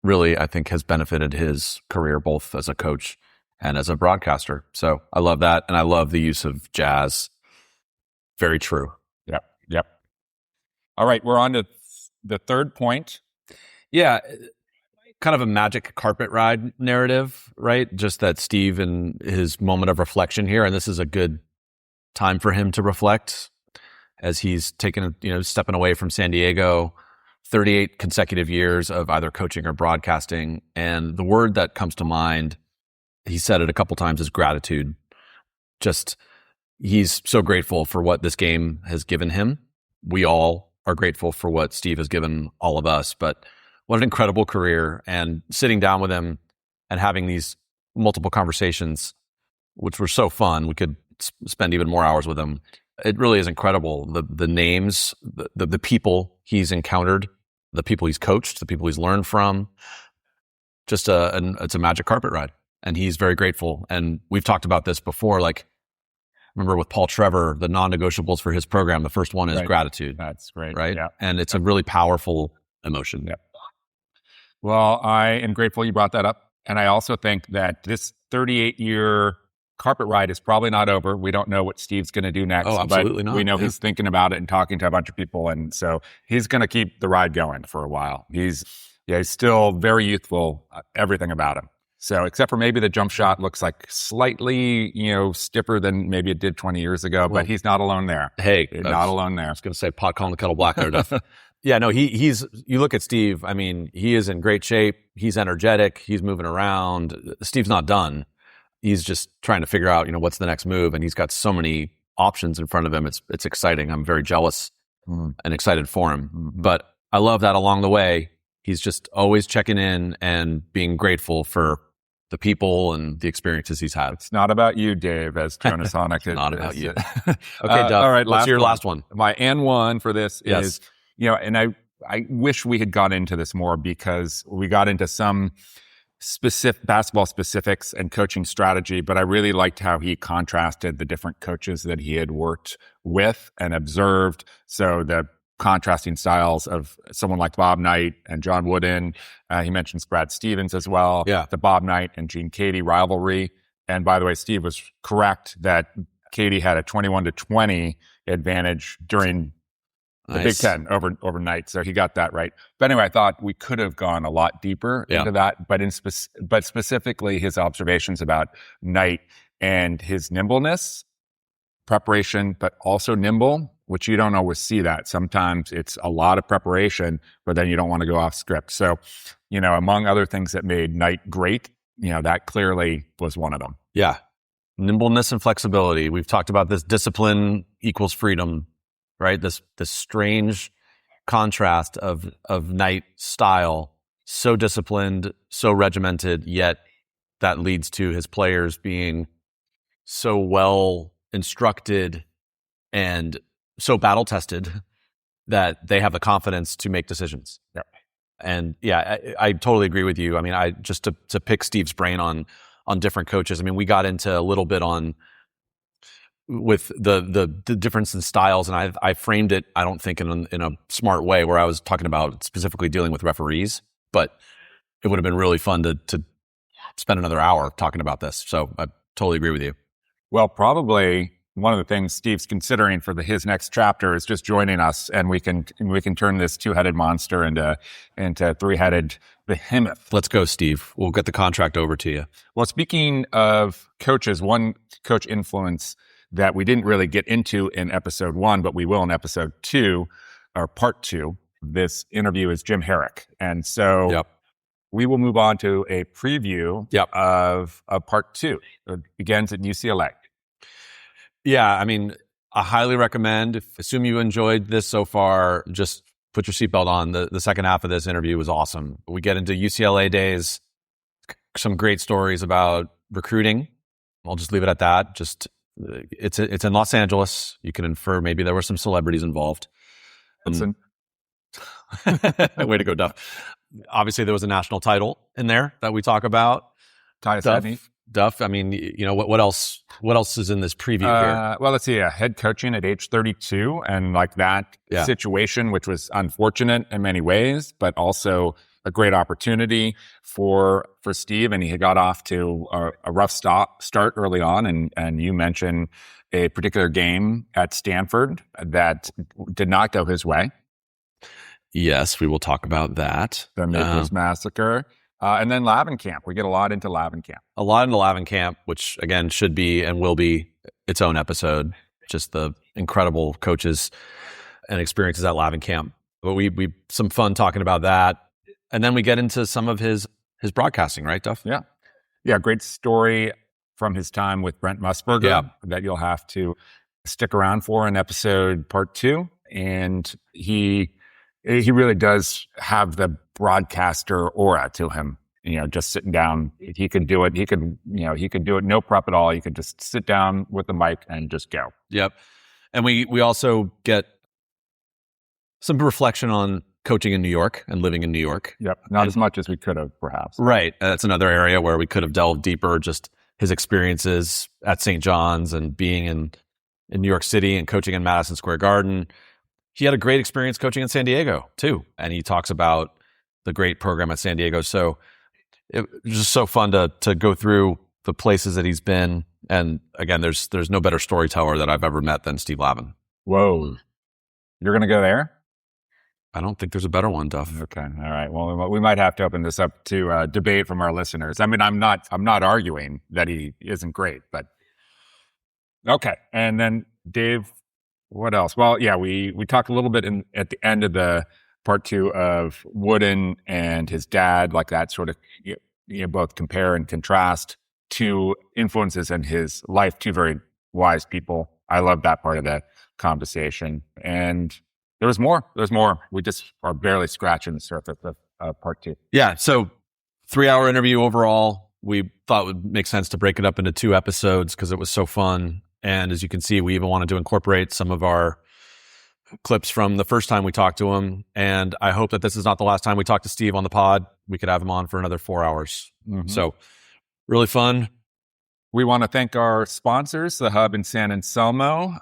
really, I think, has benefited his career both as a coach and as a broadcaster. So I love that. And I love the use of jazz. Very true. Yep. All right, we're on to the third point. Yeah, kind of a magic carpet ride narrative, right? Just that Steve in his moment of reflection here, and this is a good time for him to reflect as he's taken, stepping away from San Diego, 38 consecutive years of either coaching or broadcasting. And the word that comes to mind, he said it a couple times, is gratitude. Just, he's so grateful for what this game has given him. We all are grateful for what Steve has given all of us, but what an incredible career. And sitting down with him and having these multiple conversations, which were so fun, we could spend even more hours with him. It really is incredible. The names, the people he's encountered, the people he's coached, the people he's learned from. Just it's a magic carpet ride. And he's very grateful. And we've talked about this before. Like, remember with Paul Trevor, the non-negotiables for his program, the first one is gratitude. That's great. Right? Yeah. And it's a really powerful emotion. Yeah. Well, I am grateful you brought that up. And I also think that this 38-year carpet ride is probably not over. We don't know what Steve's going to do next. Oh, absolutely not. We know he's thinking about it and talking to a bunch of people. And so he's going to keep the ride going for a while. He's still very youthful, everything about him. So except for maybe the jump shot looks like slightly, stiffer than maybe it did 20 years ago, but he's not alone there. Hey, not alone there. I was going to say pot calling the kettle black there, Duff. Yeah, no, he's, you look at Steve, I mean, he is in great shape. He's energetic. He's moving around. Steve's not done. He's just trying to figure out, what's the next move. And he's got so many options in front of him. It's exciting. I'm very jealous and excited for him. But I love that along the way, he's just always checking in and being grateful for the people and the experiences he's had. It's not about you, Dave, as Jonas Sonic. It's not about you. Okay, Duff, all right, what's your last one? My and one for this is, and I wish we had gone into this more, because we got into some specific basketball specifics and coaching strategy, but I really liked how he contrasted the different coaches that he had worked with and observed. So the contrasting styles of someone like Bob Knight and John Wooden. He mentions Brad Stevens as well. Yeah. The Bob Knight and Gene Keady rivalry. And by the way, Steve was correct that Keady had a 21-20 advantage during the Big Ten over Knight. So he got that right. But anyway, I thought we could have gone a lot deeper into that. But specifically his observations about Knight and his nimbleness, preparation, but also nimble, which you don't always see that. Sometimes it's a lot of preparation, but then you don't want to go off script. So, among other things that made Knight great, that clearly was one of them. Yeah. Nimbleness and flexibility. We've talked about this discipline equals freedom, right? This strange contrast of Knight style, so disciplined, so regimented, yet that leads to his players being so well instructed and so battle tested that they have the confidence to make decisions. Yeah. And I totally agree with you. I mean, I just to pick Steve's brain on different coaches. I mean, we got into a little bit with the difference in styles, and I framed it, I don't think in a smart way, where I was talking about specifically dealing with referees, but it would have been really fun to spend another hour talking about this. So I totally agree with you. Well, probably one of the things Steve's considering for his next chapter is just joining us, and we can turn this two-headed monster into three-headed behemoth. Let's go, Steve. We'll get the contract over to you. Well, speaking of coaches, one coach influence that we didn't really get into in episode 1, but we will in episode 2, or part 2. This interview is Jim Herrick, and so we will move on to a preview of part 2. It begins at UCLA. Yeah, I mean, I highly recommend. Assume you enjoyed this so far. Just put your seatbelt on. The second half of this interview was awesome. We get into UCLA days, some great stories about recruiting. I'll just leave it at that. Just It's in Los Angeles. You can infer maybe there were some celebrities involved. Listen. Way to go, Duff. Obviously, there was a national title in there that we talk about. Duff. I mean, what else? What else is in this preview here? Well, let's see. Head coaching at age 32, and like that situation, which was unfortunate in many ways, but also a great opportunity for Steve. And he got off to a rough start early on. And you mentioned a particular game at Stanford that did not go his way. Yes, we will talk about that. The Maker's Massacre. And then Lavin Camp. We get a lot into Lavin Camp. A lot into Lavin Camp, which again should be and will be its own episode. Just the incredible coaches and experiences at Lavin Camp. But we some fun talking about that. And then we get into some of his broadcasting, right, Duff? Yeah, great story from his time with Brent Musburger that you'll have to stick around for in episode part 2. And he really does have the broadcaster aura to him. Just sitting down, he could do it. He could do it no prep at all. He could just sit down with the mic and just go. Yep. And we also get some reflection on coaching in New York and living in New York. Yep. Not as much as we could have, perhaps. Right. That's another area where we could have delved deeper, just his experiences at St. John's and being in New York City and coaching in Madison Square Garden. He had a great experience coaching in San Diego too. And he talks about the great program at San Diego. So it was just so fun to go through the places that he's been. And again, there's no better storyteller that I've ever met than Steve Lavin. Whoa. You're going to go there? I don't think there's a better one, Duff. Okay. All right. Well, we might have to open this up to debate from our listeners. I mean, I'm not arguing that he isn't great, but okay. And then Dave, what else? Well, yeah, we talked a little bit at the end of the part 2 of Wooden and his dad, like that sort of, both compare and contrast two influences in his life, two very wise people. I love that part of the conversation. And there was more. We just are barely scratching the surface of part 2. Yeah. So 3-hour interview overall. We thought it would make sense to break it up into 2 episodes because it was so fun. And as you can see, we even wanted to incorporate some of our clips from the first time we talked to him. And I hope that this is not the last time we talk to Steve on the pod. We could have him on for another 4 hours. Mm-hmm. So really fun. We want to thank our sponsors, the Hub in San Anselmo,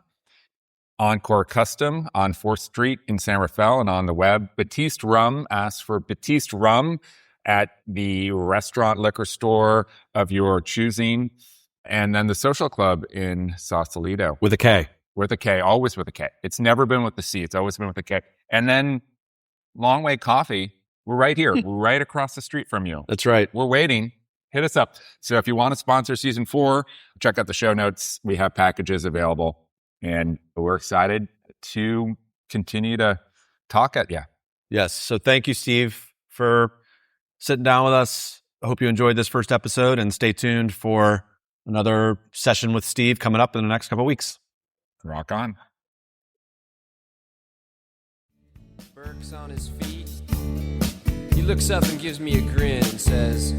Encore Custom on 4th Street in San Rafael and on the web. Batiste Rum. Ask for Batiste Rum at the restaurant liquor store of your choosing. And then the Social Club in Sausalito. With a K. With a K. Always with a K. It's never been with the C. It's always been with a K. And then Long Way Coffee. We're right here. We're right across the street from you. That's right. We're waiting. Hit us up. So if you want to sponsor season 4, check out the show notes. We have packages available. And we're excited to continue to talk at you. Yes. So thank you, Steve, for sitting down with us. I hope you enjoyed this first episode and stay tuned for another session with Steve coming up in the next couple of weeks. Rock on. Burke's on his feet. He looks up and gives me a grin and says,